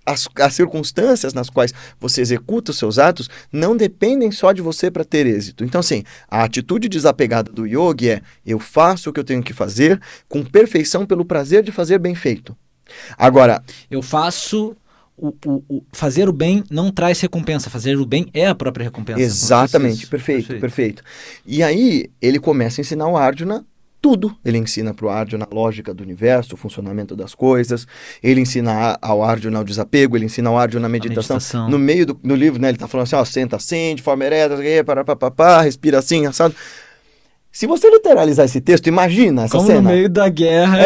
as circunstâncias nas quais você executa os seus atos não dependem só de você para ter êxito. Então, assim, a atitude desapegada do yogi é: eu faço o que eu tenho que fazer com perfeição pelo prazer de fazer bem feito. Agora, eu faço... fazer o bem não traz recompensa. Fazer o bem é a própria recompensa. Exatamente, perfeito. E aí, ele começa a ensinar o Arjuna tudo. Ele ensina para o Arjuna a lógica do universo, o funcionamento das coisas. Ele ensina ao Arjuna o desapego, ele ensina ao Arjuna a meditação. No meio do livro, né, ele está falando assim, ó, senta assim, de forma ereta, respira assim, assado. Se você literalizar esse texto, imagina essa cena. No meio da guerra,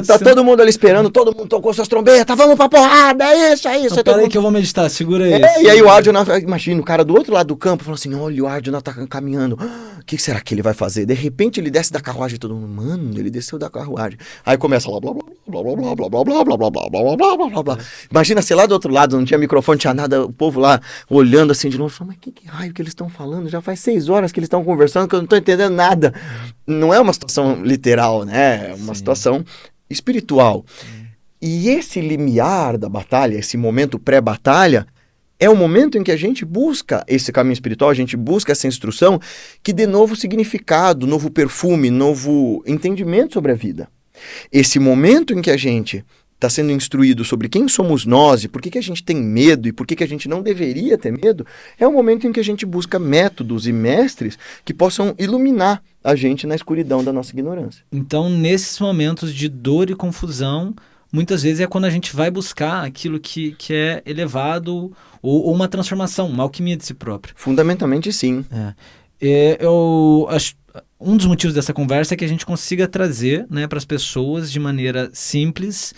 tá todo mundo ali esperando, todo mundo tocou suas trombetas, vamos pra porrada, é isso. Não, peraí que eu vou meditar, segura aí. E aí o Arjuna, imagina, o cara do outro lado do campo falou assim, olha, o Arjuna tá caminhando, o que será que ele vai fazer? De repente ele desce da carruagem e todo mundo, mano, ele desceu da carruagem. Aí começa lá, blá, blá, blá, blá, blá, blá, blá, blá, blá, blá, blá, blá, blá, blá, blá, blá. Imagina, sei lá do outro lado, não tinha microfone, não tinha nada, o povo lá olhando assim de novo, falando, mas que raio que eles estão falando? Já faz 6 horas que eles estão conversando que eu não tô entendendo nada. Não é uma situação literal, né? É uma situação espiritual. E esse limiar da batalha, esse momento pré-batalha, é o momento em que a gente busca esse caminho espiritual, a gente busca essa instrução que dê novo significado, novo perfume, novo entendimento sobre a vida. Esse momento em que a gente está sendo instruído sobre quem somos nós e por que a gente tem medo e por que a gente não deveria ter medo, é o momento em que a gente busca métodos e mestres que possam iluminar a gente na escuridão da nossa ignorância. Então, nesses momentos de dor e confusão, muitas vezes é quando a gente vai buscar aquilo que é elevado ou uma transformação, uma alquimia de si próprio. Fundamentalmente, sim. Eu acho... Um dos motivos dessa conversa é que a gente consiga trazer, né, para as pessoas de maneira simples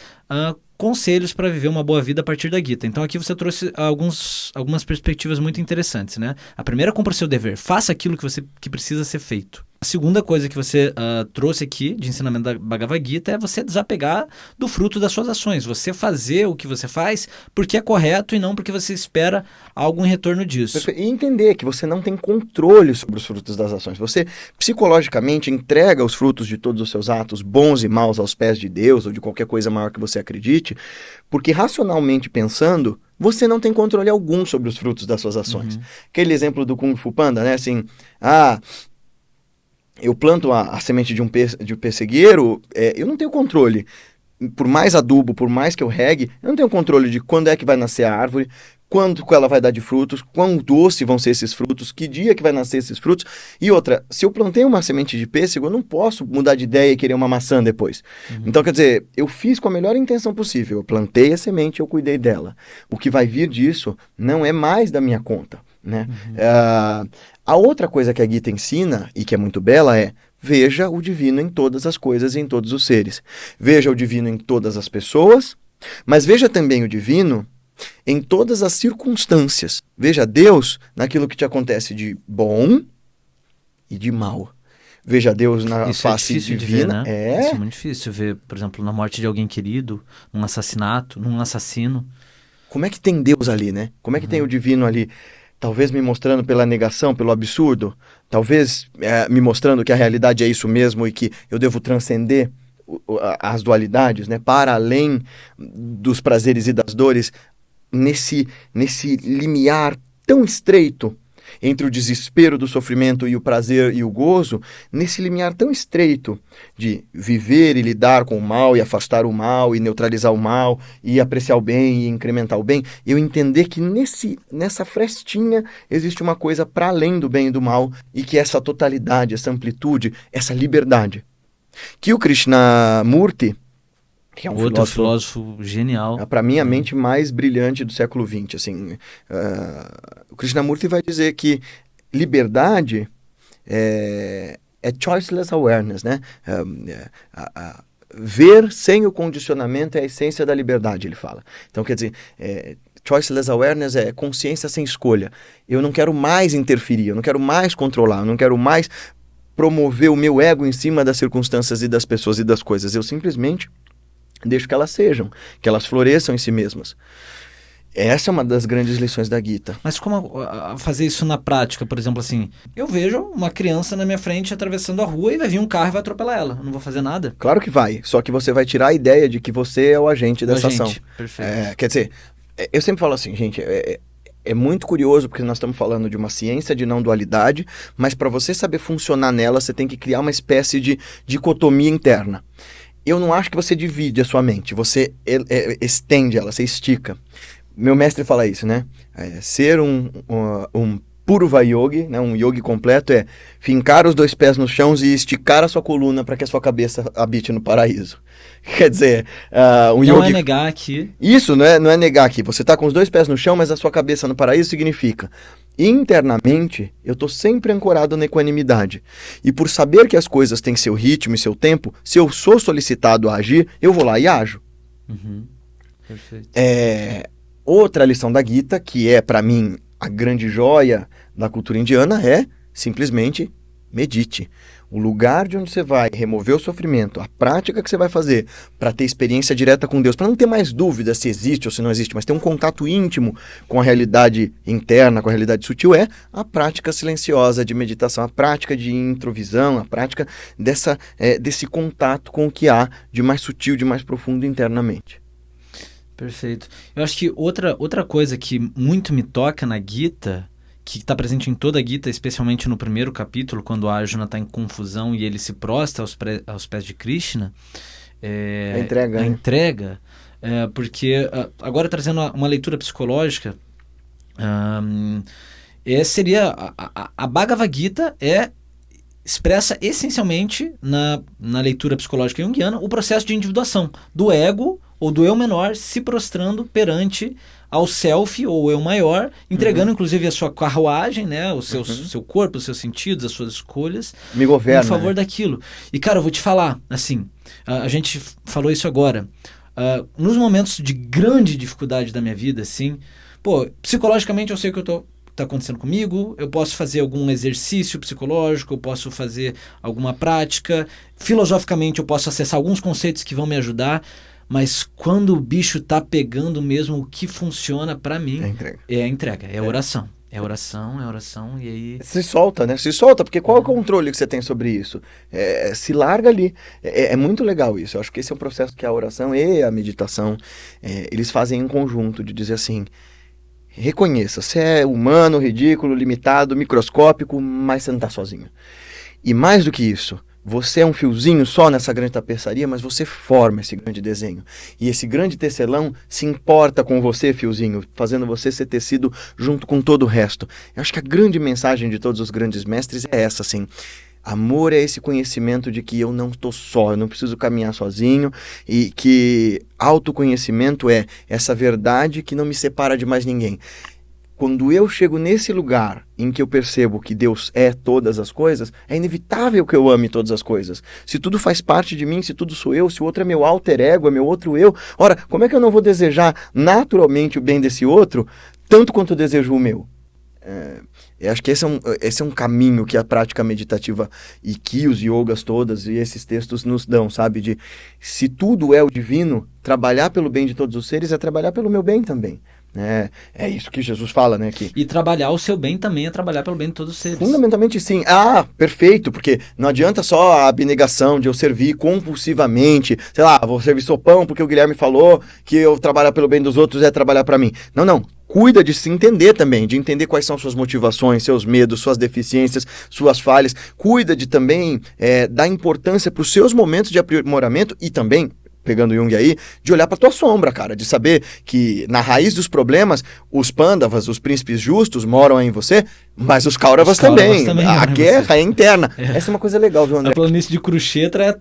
conselhos para viver uma boa vida a partir da Gita. Então aqui você trouxe algumas perspectivas muito interessantes, né? A primeira, cumpra o seu dever, faça aquilo que precisa ser feito. A segunda coisa que você trouxe aqui de ensinamento da Bhagavad Gita é você desapegar do fruto das suas ações. Você fazer o que você faz porque é correto e não porque você espera algo em retorno disso. E entender que você não tem controle sobre os frutos das ações. Você psicologicamente entrega os frutos de todos os seus atos, bons e maus, aos pés de Deus ou de qualquer coisa maior que você acredite, porque racionalmente pensando, você não tem controle algum sobre os frutos das suas ações. Aquele exemplo do Kung Fu Panda, né? Assim, eu planto a semente de um pessegueiro, eu não tenho controle. Por mais adubo, por mais que eu regue, eu não tenho controle de quando é que vai nascer a árvore, quanto ela vai dar de frutos, quão doce vão ser esses frutos, que dia que vai nascer esses frutos. E outra, se eu plantei uma semente de pêssego, eu não posso mudar de ideia e querer uma maçã depois. Então, quer dizer, eu fiz com a melhor intenção possível. Eu plantei a semente, eu cuidei dela. O que vai vir disso não é mais da minha conta, né? A outra coisa que a Gita ensina, e que é muito bela, é: veja o divino em todas as coisas e em todos os seres. Veja o divino em todas as pessoas, mas veja também o divino em todas as circunstâncias. Veja Deus naquilo que te acontece de bom e de mal. Veja Deus na face divina. De ver, né? Isso é muito difícil ver, por exemplo, na morte de alguém querido, num assassinato, num assassino. Como é que tem Deus ali, né? Como é que tem o divino ali? Talvez me mostrando pela negação, pelo absurdo. Talvez me mostrando que a realidade é isso mesmo e que eu devo transcender as dualidades, né? Para além dos prazeres e das dores, nesse limiar tão estreito entre o desespero do sofrimento e o prazer e o gozo, nesse limiar tão estreito de viver e lidar com o mal e afastar o mal e neutralizar o mal e apreciar o bem e incrementar o bem, eu entender que nessa frestinha existe uma coisa para além do bem e do mal e que essa totalidade, essa amplitude, essa liberdade, que o Krishnamurti, que é um outro filósofo genial. Para mim, a mente mais brilhante do século XX. Assim, o Krishnamurti vai dizer que liberdade é choiceless awareness, né? Ver sem o condicionamento é a essência da liberdade, ele fala. Então, quer dizer, choiceless awareness é consciência sem escolha. Eu não quero mais interferir, eu não quero mais controlar, eu não quero mais promover o meu ego em cima das circunstâncias e das pessoas e das coisas. Eu simplesmente deixo que elas sejam, que elas floresçam em si mesmas. Essa é uma das grandes lições da Gita. Mas como fazer isso na prática? Por exemplo, assim, eu vejo uma criança na minha frente atravessando a rua e vai vir um carro e vai atropelar ela. Eu não vou fazer nada? Claro que vai, só que você vai tirar a ideia de que você é o agente dessa ação. Perfeito. Quer dizer, Eu sempre falo assim, gente, é muito curioso porque nós estamos falando de uma ciência de não dualidade, mas para você saber funcionar nela, você tem que criar uma espécie de dicotomia interna. Eu não acho que você divide a sua mente, você estende ela, você estica. Meu mestre fala isso, né? Ser um Purva Yogi, né? Um yogi completo é fincar os 2 pés no chão e esticar a sua coluna para que a sua cabeça habite no paraíso. Quer dizer, um Não yogi... é negar aqui. Isso, não é negar aqui. Você está com os 2 pés no chão, mas a sua cabeça no paraíso significa... Internamente, eu estou sempre ancorado na equanimidade. E por saber que as coisas têm seu ritmo e seu tempo, se eu sou solicitado a agir, eu vou lá e ajo. Uhum. Perfeito. Outra lição da Gita, que é, para mim, a grande joia da cultura indiana, é simplesmente medite. O lugar de onde você vai remover o sofrimento, a prática que você vai fazer para ter experiência direta com Deus, para não ter mais dúvida se existe ou se não existe, mas ter um contato íntimo com a realidade interna, com a realidade sutil, é a prática silenciosa de meditação, a prática de introvisão, a prática desse contato com o que há de mais sutil, de mais profundo internamente. Perfeito. Eu acho que outra coisa que muito me toca na Gita, que está presente em toda a Gita, especialmente no primeiro capítulo, quando a Arjuna está em confusão e ele se prostra aos pés de Krishna, a entrega, porque agora trazendo uma leitura psicológica, seria a Bhagavad Gita expressa essencialmente na leitura psicológica junguiana o processo de individuação do ego ou do eu menor se prostrando perante ao self ou eu maior, entregando inclusive a sua carruagem, né, o seu corpo, os seus sentidos, as suas escolhas, me governa, em favor daquilo. E cara, eu vou te falar, assim, a gente falou isso agora, nos momentos de grande dificuldade da minha vida, assim, psicologicamente eu sei o que está acontecendo comigo, eu posso fazer algum exercício psicológico, eu posso fazer alguma prática, filosoficamente eu posso acessar alguns conceitos que vão me ajudar, mas quando o bicho tá pegando mesmo, o que funciona para mim é a entrega, é a oração. É oração, e aí... Se solta, né? Se solta, porque qual é o controle que você tem sobre isso? Se larga ali. É muito legal isso. Eu acho que esse é um processo que a oração e a meditação, eles fazem em conjunto, de dizer assim, reconheça, você é humano, ridículo, limitado, microscópico, mas você não tá sozinho. E mais do que isso, você é um fiozinho só nessa grande tapeçaria, mas você forma esse grande desenho. E esse grande tecelão se importa com você, fiozinho, fazendo você ser tecido junto com todo o resto. Eu acho que a grande mensagem de todos os grandes mestres é essa, assim. Amor é esse conhecimento de que eu não estou só, eu não preciso caminhar sozinho, e que autoconhecimento é essa verdade que não me separa de mais ninguém. Quando eu chego nesse lugar em que eu percebo que Deus é todas as coisas, é inevitável que eu ame todas as coisas. Se tudo faz parte de mim, se tudo sou eu, se o outro é meu alter ego, é meu outro eu, ora, como é que eu não vou desejar naturalmente o bem desse outro, tanto quanto eu desejo o meu? Eu acho que esse é um caminho que a prática meditativa e que os yogas todas e esses textos nos dão, sabe? De se tudo é o divino, trabalhar pelo bem de todos os seres é trabalhar pelo meu bem também. É isso que Jesus fala, né? E trabalhar o seu bem também é trabalhar pelo bem de todos os seres. Fundamentalmente sim. Perfeito, porque não adianta só a abnegação de eu servir compulsivamente, sei lá, vou servir sopão porque o Guilherme falou que eu trabalhar pelo bem dos outros é trabalhar para mim. Não. Cuida de se entender também, de entender quais são suas motivações, seus medos, suas deficiências, suas falhas. Cuida de também dar importância para os seus momentos de aprimoramento e também, pegando Jung aí, de olhar para tua sombra, cara, de saber que na raiz dos problemas, os Pandavas, os príncipes justos moram em você, mas os Kauravas também. A guerra é interna. Essa é uma coisa legal, viu, André? A planície de Kurukshetra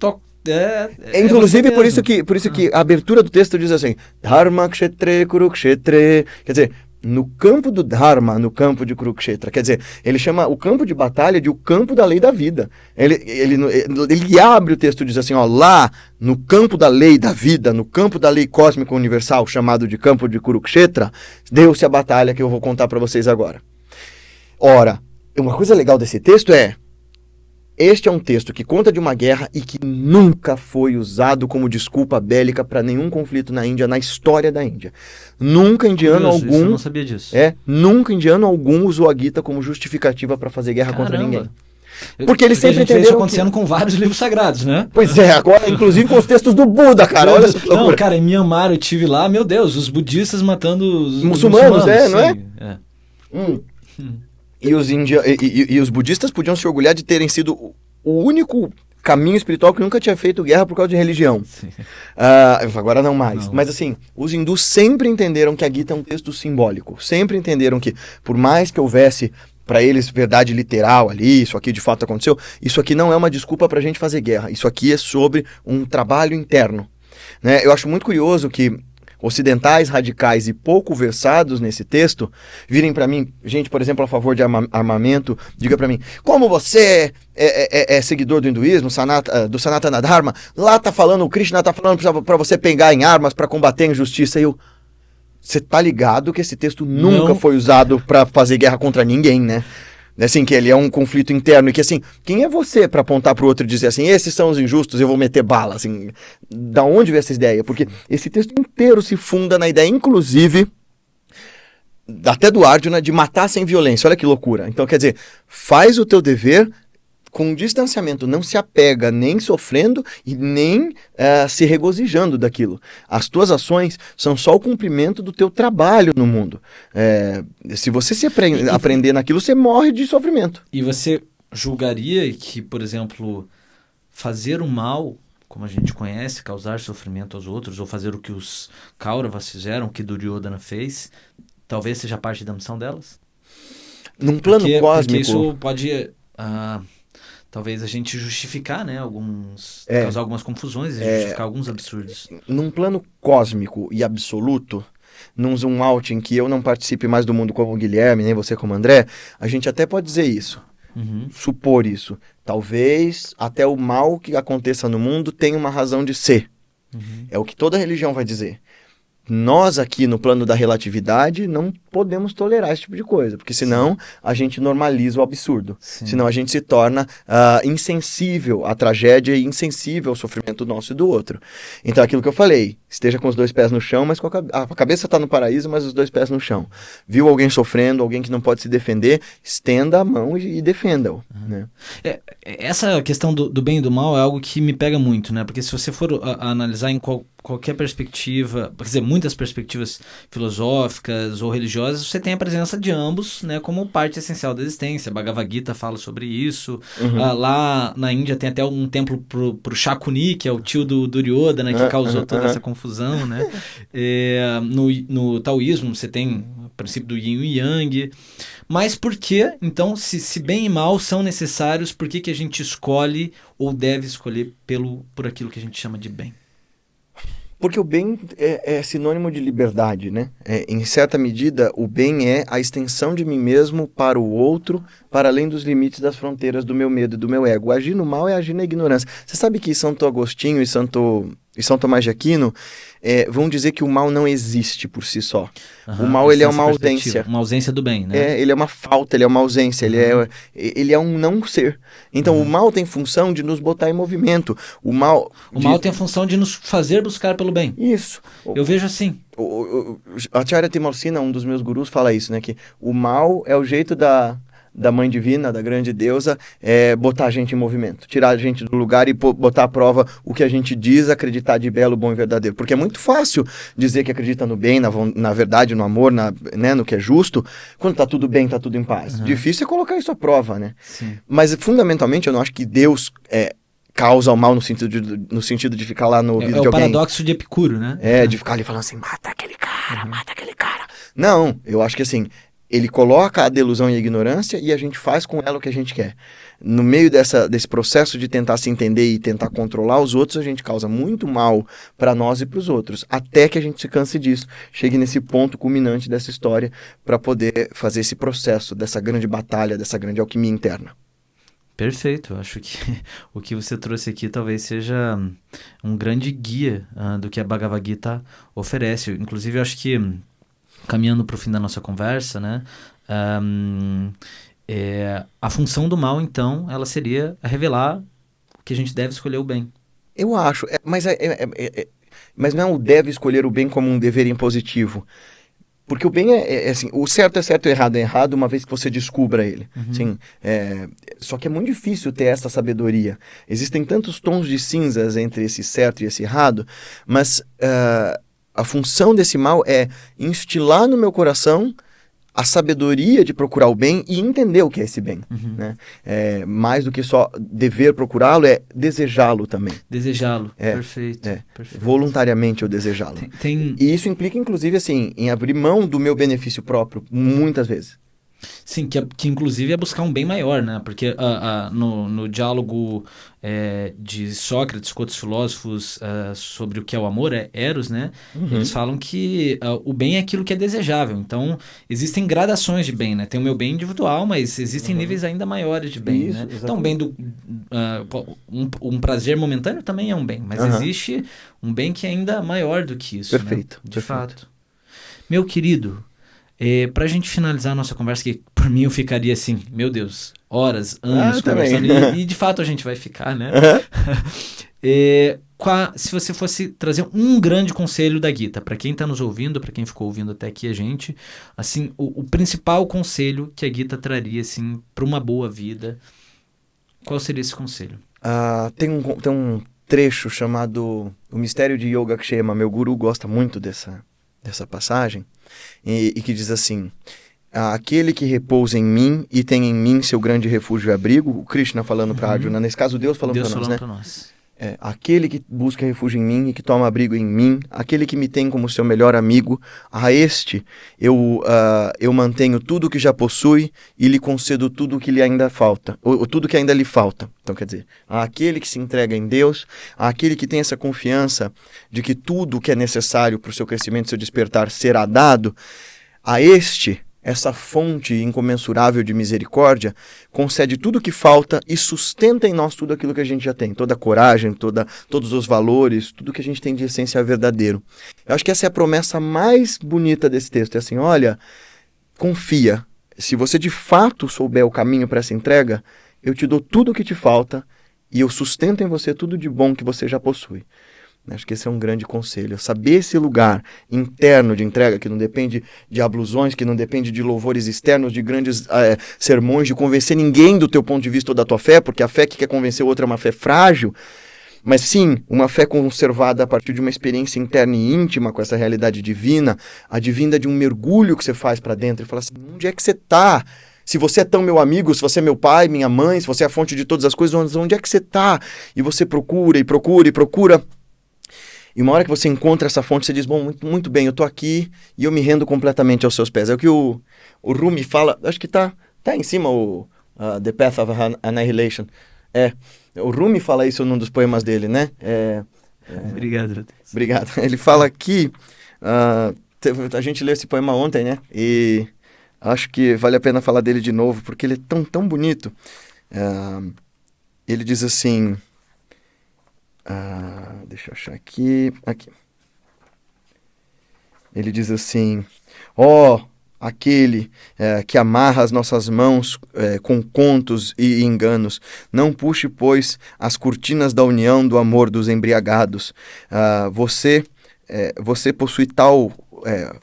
inclusive por isso que a abertura do texto diz assim, Dharma Kshetre Kurukshetre, quer dizer, no campo do Dharma, no campo de Kurukshetra, quer dizer, ele chama o campo de batalha de o campo da lei da vida. Ele abre o texto e diz assim, lá no campo da lei da vida, no campo da lei cósmica universal, chamado de campo de Kurukshetra, deu-se a batalha que eu vou contar para vocês agora. Ora, uma coisa legal desse texto este é um texto que conta de uma guerra e que nunca foi usado como desculpa bélica para nenhum conflito na Índia, na história da Índia. Nunca indiano algum... Eu não sabia disso. Nunca indiano algum usou a Gita como justificativa para fazer guerra contra ninguém. Porque eles sempre a gente vê isso entenderam acontecendo com vários livros sagrados, né? Pois é, agora, inclusive com os textos do Buda, cara. Olha essa loucura. Não, cara, em Myanmar eu tive lá, meu Deus, os budistas matando os muçulmanos, não é? sim, é? E os budistas podiam se orgulhar de terem sido o único caminho espiritual que nunca tinha feito guerra por causa de religião. Agora não mais. Não. Mas assim, os hindus sempre entenderam que a Gita é um texto simbólico. Sempre entenderam que, por mais que houvesse para eles verdade literal ali, isso aqui de fato aconteceu, isso aqui não é uma desculpa para a gente fazer guerra. Isso aqui é sobre um trabalho interno. Né? Eu acho muito curioso que ocidentais radicais e pouco versados nesse texto virem para mim, gente, por exemplo, a favor de armamento, diga para mim, como você é seguidor do hinduísmo, do Sanatana Dharma, lá tá falando, o Krishna tá falando para você pegar em armas para combater a injustiça, você tá ligado que esse texto nunca foi usado para fazer guerra contra ninguém, né? Assim, que ele é um conflito interno e que, assim, quem é você para apontar pro outro e dizer assim, esses são os injustos, eu vou meter bala, assim, da onde veio essa ideia? Porque esse texto inteiro se funda na ideia, inclusive, até do Arjuna, de matar sem violência, olha que loucura. Então, quer dizer, faz o teu dever com distanciamento, não se apega nem sofrendo e nem se regozijando daquilo. As tuas ações são só o cumprimento do teu trabalho no mundo. Se você se aprender naquilo, você morre de sofrimento. E você julgaria que, por exemplo, fazer o mal, como a gente conhece, causar sofrimento aos outros, ou fazer o que os Kauravas fizeram, o que Duryodhana fez, talvez seja parte da missão delas? Num plano cósmico... Porque isso pode... talvez a gente justificar, né, causar algumas confusões e justificar alguns absurdos. Num plano cósmico e absoluto, num zoom out em que eu não participe mais do mundo como o Guilherme, nem você como o André, a gente até pode dizer isso, supor isso. Talvez até o mal que aconteça no mundo tenha uma razão de ser. É o que toda religião vai dizer. Nós aqui no plano da relatividade não podemos tolerar esse tipo de coisa, porque senão a gente normaliza o absurdo. Senão a gente se torna insensível à tragédia e insensível ao sofrimento nosso e do outro. Então aquilo que eu falei, esteja com os dois pés no chão, mas a cabeça está no paraíso, mas os dois pés no chão. Viu alguém sofrendo, alguém que não pode se defender, estenda a mão e defenda-o. Né? Essa questão do bem e do mal é algo que me pega muito, né? Porque se você for analisar em qualquer perspectiva, quer dizer, muitas perspectivas filosóficas ou religiosas, você tem a presença de ambos, né, como parte essencial da existência. Bhagavad Gita fala sobre isso. Lá na Índia tem até um templo pro Shakuni, que é o tio do Duryodhana, que causou toda essa confusão, né? No taoísmo você tem o princípio do yin e yang. Mas por que, então, se bem e mal são necessários, por que a gente escolhe ou deve escolher por aquilo que a gente chama de bem? Porque o bem é sinônimo de liberdade, né? Em certa medida, o bem é a extensão de mim mesmo para o outro, para além dos limites das fronteiras do meu medo e do meu ego. Agir no mal é agir na ignorância. Você sabe que Santo Agostinho e São Tomás de Aquino vão dizer que o mal não existe por si só. O mal, ele é uma ausência. Uma ausência do bem, né? Ele é uma falta, ele é uma ausência, ele é um não ser. Então, o mal tem função de nos botar em movimento. O mal tem a função de nos fazer buscar pelo bem. Isso. Eu vejo assim. A Acharya Timalsina, um dos meus gurus, fala isso, né? Que o mal é o jeito da mãe divina, da grande deusa, botar a gente em movimento, tirar a gente do lugar e botar à prova o que a gente diz acreditar de belo, bom e verdadeiro. Porque é muito fácil dizer que acredita no bem, na verdade, no amor, né, no que é justo, quando tá tudo bem, tá tudo em paz. Difícil é colocar isso à prova, né? Sim. Mas, fundamentalmente, eu não acho que Deus causa o mal no sentido de ficar lá no ouvido de alguém. É o paradoxo de Epicuro, né? De ficar ali falando assim, mata aquele cara, mata aquele cara. Não, eu acho que assim, ele coloca a delusão e a ignorância e a gente faz com ela o que a gente quer. No meio desse processo de tentar se entender e tentar controlar os outros, a gente causa muito mal para nós e para os outros, até que a gente se canse disso, chegue nesse ponto culminante dessa história para poder fazer esse processo dessa grande batalha, dessa grande alquimia interna. Perfeito, acho que o que você trouxe aqui talvez seja um grande guia do que a Bhagavad Gita oferece. Inclusive, eu acho que, caminhando para o fim da nossa conversa, né, a função do mal, então, ela seria revelar que a gente deve escolher o bem. Eu acho, mas não é o deve escolher o bem como um dever impositivo. Porque o bem é assim, o certo é certo e o errado é errado uma vez que você descubra ele. Assim, só que é muito difícil ter essa sabedoria. Existem tantos tons de cinzas entre esse certo e esse errado, mas a função desse mal é instilar no meu coração a sabedoria de procurar o bem e entender o que é esse bem. Né? Mais do que só dever procurá-lo, é desejá-lo também. Desejá-lo, perfeito. Voluntariamente eu desejá-lo. E isso implica, inclusive, assim, em abrir mão do meu benefício próprio, muitas vezes. Sim, que inclusive é buscar um bem maior, né? Porque no diálogo de Sócrates com outros filósofos sobre o que é o amor, Eros, né? Eles falam que o bem é aquilo que é desejável. Então, existem gradações de bem, né? Tem o meu bem individual, mas existem níveis ainda maiores de bem, né? Então, bem um prazer momentâneo também é um bem, mas existe um bem que é ainda maior do que isso, perfeito, né? De fato. Meu querido, pra gente finalizar a nossa conversa, que por mim eu ficaria assim, meu Deus, horas, anos conversando, e de fato a gente vai ficar, né? Se você fosse trazer um grande conselho da Gita, para quem está nos ouvindo, para quem ficou ouvindo até aqui a gente, assim, o principal conselho que a Gita traria, assim, para uma boa vida, qual seria esse conselho? Tem um trecho chamado O Mistério de Yogaksema, meu guru gosta muito dessa passagem, e que diz assim: aquele que repousa em mim e tem em mim seu grande refúgio e abrigo, o Krishna falando para Arjuna, nesse caso Deus falando para nós, né? Aquele que busca refúgio em mim e que toma abrigo em mim, aquele que me tem como seu melhor amigo, a este eu mantenho tudo o que já possui e lhe concedo tudo o que lhe ainda falta, ou tudo que ainda lhe falta. Então, quer dizer, aquele que se entrega em Deus, aquele que tem essa confiança de que tudo o que é necessário para o seu crescimento, seu despertar, será dado, a este, essa fonte incomensurável de misericórdia, concede tudo o que falta e sustenta em nós tudo aquilo que a gente já tem. Toda a coragem, todos os valores, tudo que a gente tem de essência verdadeiro. Eu acho que essa é a promessa mais bonita desse texto. É assim, olha, confia. Se você de fato souber o caminho para essa entrega, eu te dou tudo o que te falta e eu sustento em você tudo de bom que você já possui. Acho que esse é um grande conselho. Saber esse lugar interno de entrega, que não depende de ablusões, que não depende de louvores externos, de grandes sermões, de convencer ninguém do teu ponto de vista ou da tua fé, porque a fé que quer convencer o outro é uma fé frágil, mas sim, uma fé conservada a partir de uma experiência interna e íntima com essa realidade divina, advinda de um mergulho que você faz para dentro e fala assim, onde é que você está? Se você é tão meu amigo, se você é meu pai, minha mãe, se você é a fonte de todas as coisas, onde é que você está? E você procura e procura e procura. E uma hora que você encontra essa fonte, você diz, bom, muito, muito bem, eu estou aqui e eu me rendo completamente aos seus pés. É o que o Rumi fala, acho que tá em cima o The Path of Annihilation. O Rumi fala isso num dos poemas dele, né? Obrigado. Obrigado. Ele fala que, a gente leu esse poema ontem, né? E acho que vale a pena falar dele de novo, porque ele é tão bonito. Ele diz assim... deixa eu achar aqui. Ele diz assim: aquele que amarra as nossas mãos com contos e enganos, não puxe, pois, as cortinas da união do amor dos embriagados. Você possui tal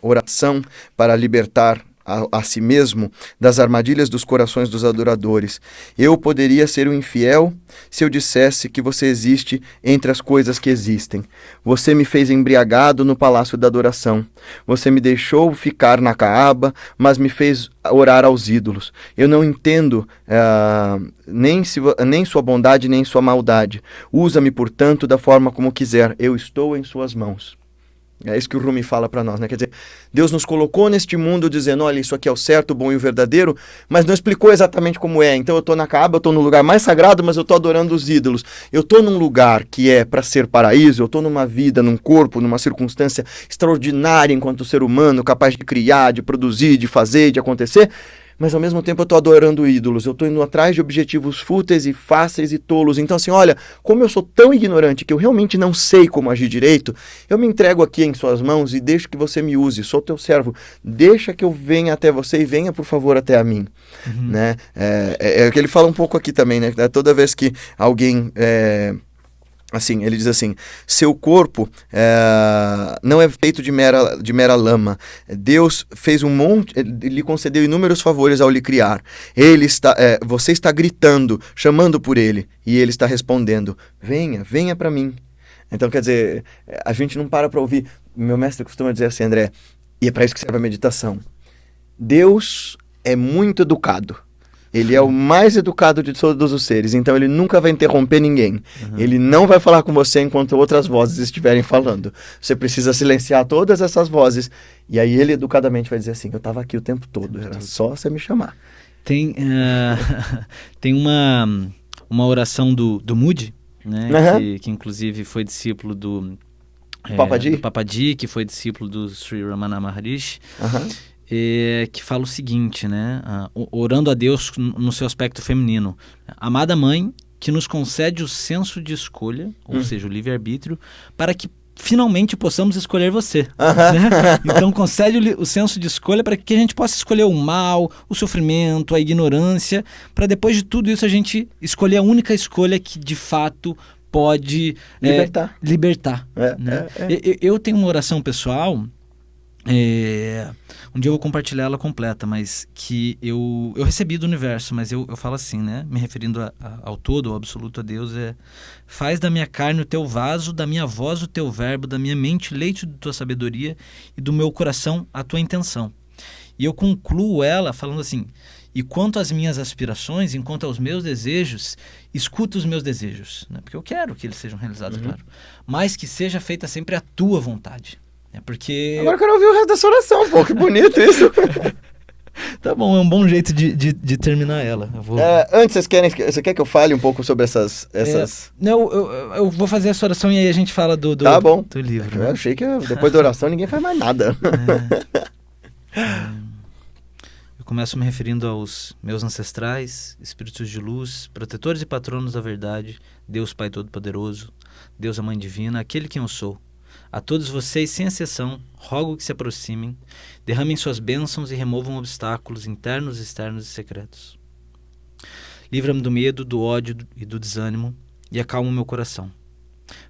oração para libertar a si mesmo das armadilhas dos corações dos adoradores. Eu poderia ser um infiel se eu dissesse que você existe entre as coisas que existem. Você me fez embriagado no palácio da adoração. Você me deixou ficar na Caaba, mas me fez orar aos ídolos. Eu não entendo nem sua bondade, nem sua maldade. Usa-me, portanto, da forma como quiser. Eu estou em suas mãos. É isso que o Rumi fala para nós, né? Quer dizer, Deus nos colocou neste mundo dizendo, olha, isso aqui é o certo, o bom e o verdadeiro, mas não explicou exatamente como é. Então eu estou na Caaba, eu estou no lugar mais sagrado, mas eu estou adorando os ídolos. Eu estou num lugar que é para ser paraíso, eu estou numa vida, num corpo, numa circunstância extraordinária enquanto ser humano, capaz de criar, de produzir, de fazer, de acontecer, mas ao mesmo tempo eu estou adorando ídolos, eu estou indo atrás de objetivos fúteis e fáceis e tolos. Então assim, olha, como eu sou tão ignorante que eu realmente não sei como agir direito, eu me entrego aqui em suas mãos e deixo que você me use, sou teu servo, deixa que eu venha até você e venha por favor até a mim. Né? É o que ele fala um pouco aqui também, né? Toda vez que alguém Assim, ele diz assim, seu corpo não é feito de mera lama. Deus fez um monte, ele lhe concedeu inúmeros favores ao lhe criar. Você está gritando, chamando por ele, e ele está respondendo, venha para mim. Então, quer dizer, a gente não para ouvir. Meu mestre costuma dizer assim, André, e é para isso que serve a meditação. Deus é muito educado. Ele é o mais educado de todos os seres, então ele nunca vai interromper ninguém. Ele não vai falar com você enquanto outras vozes estiverem falando. Você precisa silenciar todas essas vozes, e aí ele educadamente vai dizer assim, eu estava aqui o tempo todo, era só você me chamar. Tem uma oração do Moody, né, que inclusive foi discípulo do Papaji, que foi discípulo do Sri Ramana Maharishi, que fala o seguinte, né? Orando a Deus no seu aspecto feminino. Amada Mãe, que nos concede o senso de escolha, ou seja, o livre-arbítrio, para que finalmente possamos escolher você. Né? Então concede o senso de escolha para que a gente possa escolher o mal, o sofrimento, a ignorância, para depois de tudo isso a gente escolher a única escolha que de fato pode libertar. Né? Eu tenho uma oração pessoal, um dia eu vou compartilhar ela completa, mas que eu recebi do universo, mas eu falo assim, né? Me referindo ao todo, ao absoluto, a Deus, faz da minha carne o teu vaso, da minha voz o teu verbo, da minha mente leite de tua sabedoria e do meu coração a tua intenção. E eu concluo ela falando assim, e quanto às minhas aspirações, enquanto aos meus desejos, escuta os meus desejos, né? Porque eu quero que eles sejam realizados, claro, mas que seja feita sempre a tua vontade. Porque... Agora eu quero ouvir o resto dessa oração, pô, que bonito isso. Tá bom, é um bom jeito de terminar ela. Antes, você quer que eu fale um pouco sobre essas... Não, eu vou fazer essa oração e aí a gente fala do livro. Eu achei que depois da oração ninguém faz mais nada. Eu começo me referindo aos meus ancestrais, espíritos de luz, protetores e patronos da verdade, Deus Pai Todo-Poderoso, Deus a Mãe Divina, aquele quem eu sou. A todos vocês, sem exceção, rogo que se aproximem, derramem suas bênçãos e removam obstáculos internos, externos e secretos. Livra-me do medo, do ódio e do desânimo e acalma o meu coração.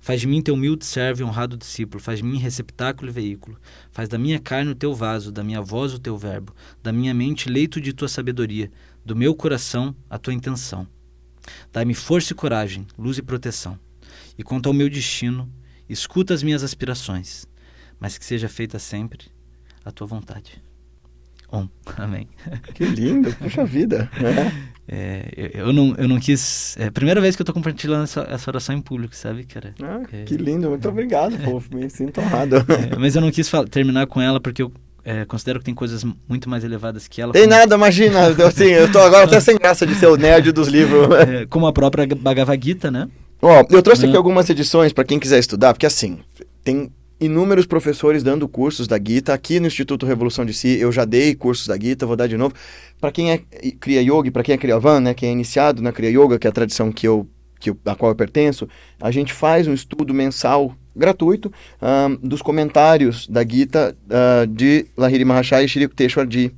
Faz de mim teu humilde servo e honrado discípulo, faz de mim receptáculo e veículo, faz da minha carne o teu vaso, da minha voz o teu verbo, da minha mente leito de tua sabedoria, do meu coração a tua intenção. Dai-me força e coragem, luz e proteção. E quanto ao meu destino, escuta as minhas aspirações, mas que seja feita sempre a tua vontade. Amém. Que lindo, puxa vida. Eu não quis... É a primeira vez que eu estou compartilhando essa oração em público, sabe, cara? Que lindo, muito obrigado, pô, me sinto honrado. Mas eu não quis terminar com ela porque eu considero que tem coisas muito mais elevadas que ela. Tem nada, imagina, assim, eu tô agora até sem graça de ser o nerd dos livros. Como a própria Bhagavad Gita, né? Eu trouxe aqui algumas edições para quem quiser estudar, porque assim, tem inúmeros professores dando cursos da Gita. Aqui no Instituto Revolução de Si, eu já dei cursos da Gita, vou dar de novo. Para quem é Kriya Yoga, para quem é Kriyavan, né, quem é iniciado na Kriya Yoga, que é a tradição a qual eu pertenço, a gente faz um estudo mensal gratuito dos comentários da Gita de Lahiri Mahashaya e Shri Yukteswar Ji.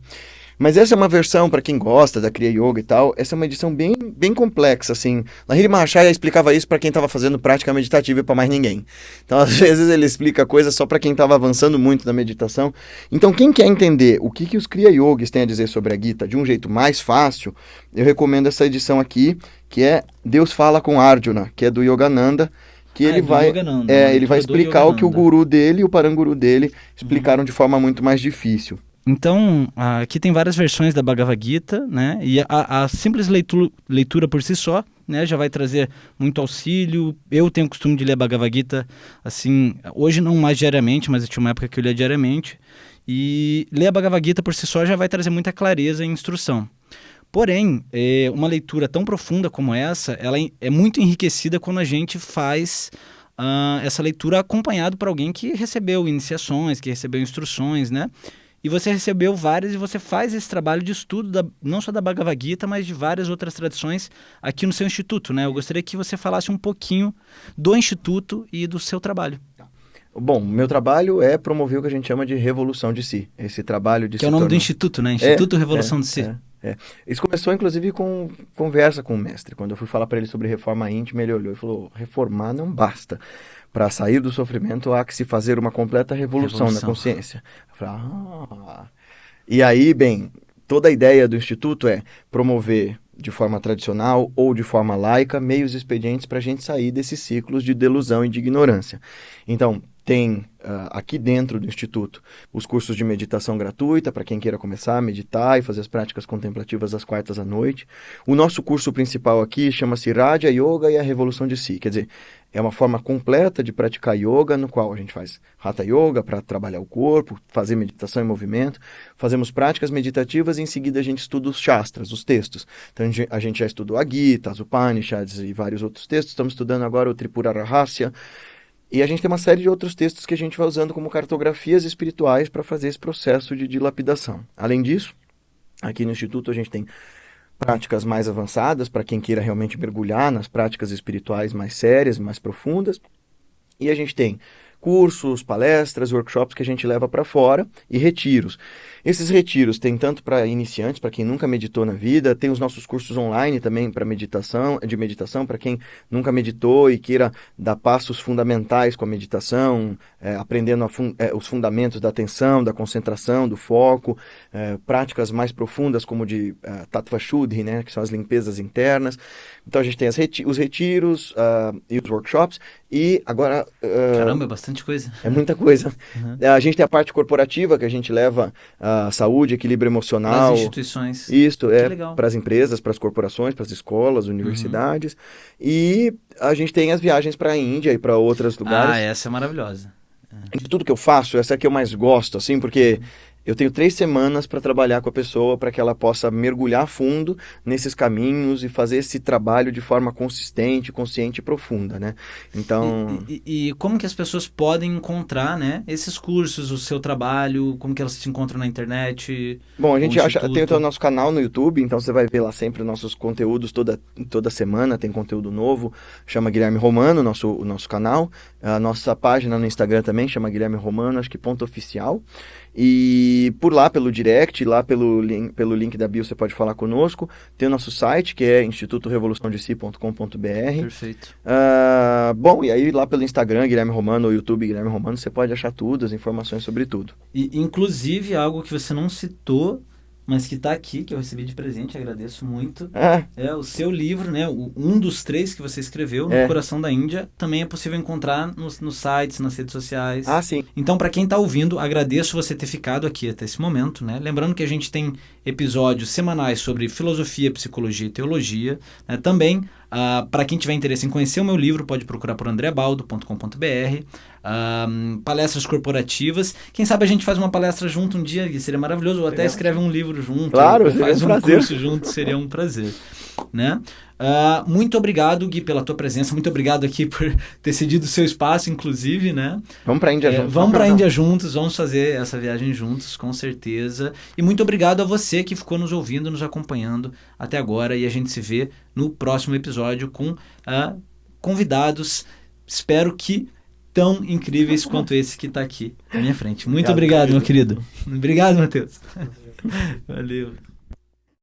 Mas essa é uma versão, para quem gosta da Kriya Yoga e tal, essa é uma edição bem, bem complexa, assim. Lahiri Mahashaya explicava isso para quem estava fazendo prática meditativa e para mais ninguém. Então, às vezes, ele explica coisas só para quem estava avançando muito na meditação. Então, quem quer entender o que os Kriya Yogis têm a dizer sobre a Gita de um jeito mais fácil, eu recomendo essa edição aqui, que é Deus Fala com Arjuna, que é do Yogananda, que ele vai explicar o que o guru dele e o paranguru dele explicaram de forma muito mais difícil. Então, aqui tem várias versões da Bhagavad Gita, né? E a simples leitura por si só, né, já vai trazer muito auxílio. Eu tenho o costume de ler a Bhagavad Gita, assim, hoje não mais diariamente, mas eu tinha uma época que eu lia diariamente. E ler a Bhagavad Gita por si só já vai trazer muita clareza e instrução. Porém, uma leitura tão profunda como essa, ela é muito enriquecida quando a gente faz essa leitura acompanhado por alguém que recebeu iniciações, que recebeu instruções, né? E você recebeu várias e você faz esse trabalho de estudo, não só da Bhagavad Gita, mas de várias outras tradições aqui no seu instituto, né? Eu gostaria que você falasse um pouquinho do instituto e do seu trabalho. Bom, meu trabalho é promover o que a gente chama de revolução de si. Esse trabalho de que é o nome do instituto, né? Instituto Revolução de Si. Isso começou, inclusive, com conversa com o mestre. Quando eu fui falar para ele sobre reforma íntima, ele olhou e falou: reformar não basta. Para sair do sofrimento, há que se fazer uma completa revolução na Revolução. consciência. Eu falei, E aí, bem, toda a ideia do Instituto é promover de forma tradicional ou de forma laica meios expedientes para a gente sair desses ciclos de delusão e de ignorância. Então, tem aqui dentro do Instituto os cursos de meditação gratuita para quem queira começar a meditar e fazer as práticas contemplativas às quartas à noite. O nosso curso principal aqui chama-se Raja Yoga e a Revolução de Si, quer dizer, é uma forma completa de praticar yoga, no qual a gente faz Hatha Yoga para trabalhar o corpo, fazer meditação em movimento, fazemos práticas meditativas e em seguida a gente estuda os Shastras, os textos. Então a gente já estudou a Gita, as Upanishads e vários outros textos, estamos estudando agora o Tripura Rahasya, e a gente tem uma série de outros textos que a gente vai usando como cartografias espirituais para fazer esse processo de dilapidação. Além disso, aqui no Instituto a gente tem práticas mais avançadas para quem queira realmente mergulhar nas práticas espirituais mais sérias, mais profundas. E a gente tem cursos, palestras, workshops que a gente leva para fora e retiros. Esses retiros tem tanto para iniciantes, para quem nunca meditou na vida, tem os nossos cursos online também para meditação, para quem nunca meditou e queira dar passos fundamentais com a meditação, aprendendo os fundamentos da atenção, da concentração, do foco, práticas mais profundas como de Tattva Shuddhi, né, que são as limpezas internas. Então a gente tem os retiros e os workshops e agora... Caramba, é bastante coisa. É muita coisa. Uhum. A gente tem a parte corporativa, que a gente leva a saúde, equilíbrio emocional. As instituições. Isto Que é legal. para as empresas, para as corporações, para as escolas, universidades. E a gente tem as viagens para a Índia e para outros lugares. Essa é maravilhosa. De tudo que eu faço, essa é a que eu mais gosto, assim, porque eu tenho 3 semanas para trabalhar com a pessoa para que ela possa mergulhar a fundo nesses caminhos e fazer esse trabalho de forma consistente, consciente e profunda, né? Então... E como que as pessoas podem encontrar, né, esses cursos, o seu trabalho, como que elas se encontram na internet? Bom, a gente tem o Instituto? nosso canal no YouTube, então você vai ver lá sempre os nossos conteúdos, toda semana tem conteúdo novo, chama Guilherme Romano, o nosso canal. A nossa página no Instagram também chama Guilherme Romano, acho que ponto oficial. E por lá, pelo direct, lá pelo link da bio você pode falar conosco. Tem o nosso site, que é institutorevoluçãodesi.com.br. Perfeito. Bom, e aí lá pelo Instagram, Guilherme Romano, ou YouTube, Guilherme Romano, você pode achar tudo, as informações sobre tudo. E, inclusive, algo que você não citou, mas que está aqui, que eu recebi de presente, agradeço muito, é o seu livro, né? Um dos 3 que você escreveu, No Coração da Índia, também é possível encontrar nos sites, nas redes sociais. Sim. Então, para quem está ouvindo, agradeço você ter ficado aqui até esse momento, né? Lembrando que a gente tem episódios semanais sobre filosofia, psicologia e teologia, né? Também, para quem tiver interesse em conhecer o meu livro, pode procurar por andreabaldo.com.br. Palestras corporativas. Quem sabe a gente faz uma palestra junto um dia, seria maravilhoso, ou até escreve um livro junto, claro, ou faz seria um curso junto, seria um prazer, né? Muito obrigado, Gui, pela tua presença, muito obrigado aqui por ter cedido o seu espaço, inclusive, né? Vamos para a Índia juntos. Vamos para a Índia juntos, vamos fazer essa viagem juntos, com certeza. E muito obrigado a você que ficou nos ouvindo, nos acompanhando até agora, e a gente se vê no próximo episódio com convidados, espero que tão incríveis quanto esse que está aqui na minha frente. Muito obrigado, meu querido. Obrigado, Matheus. Valeu.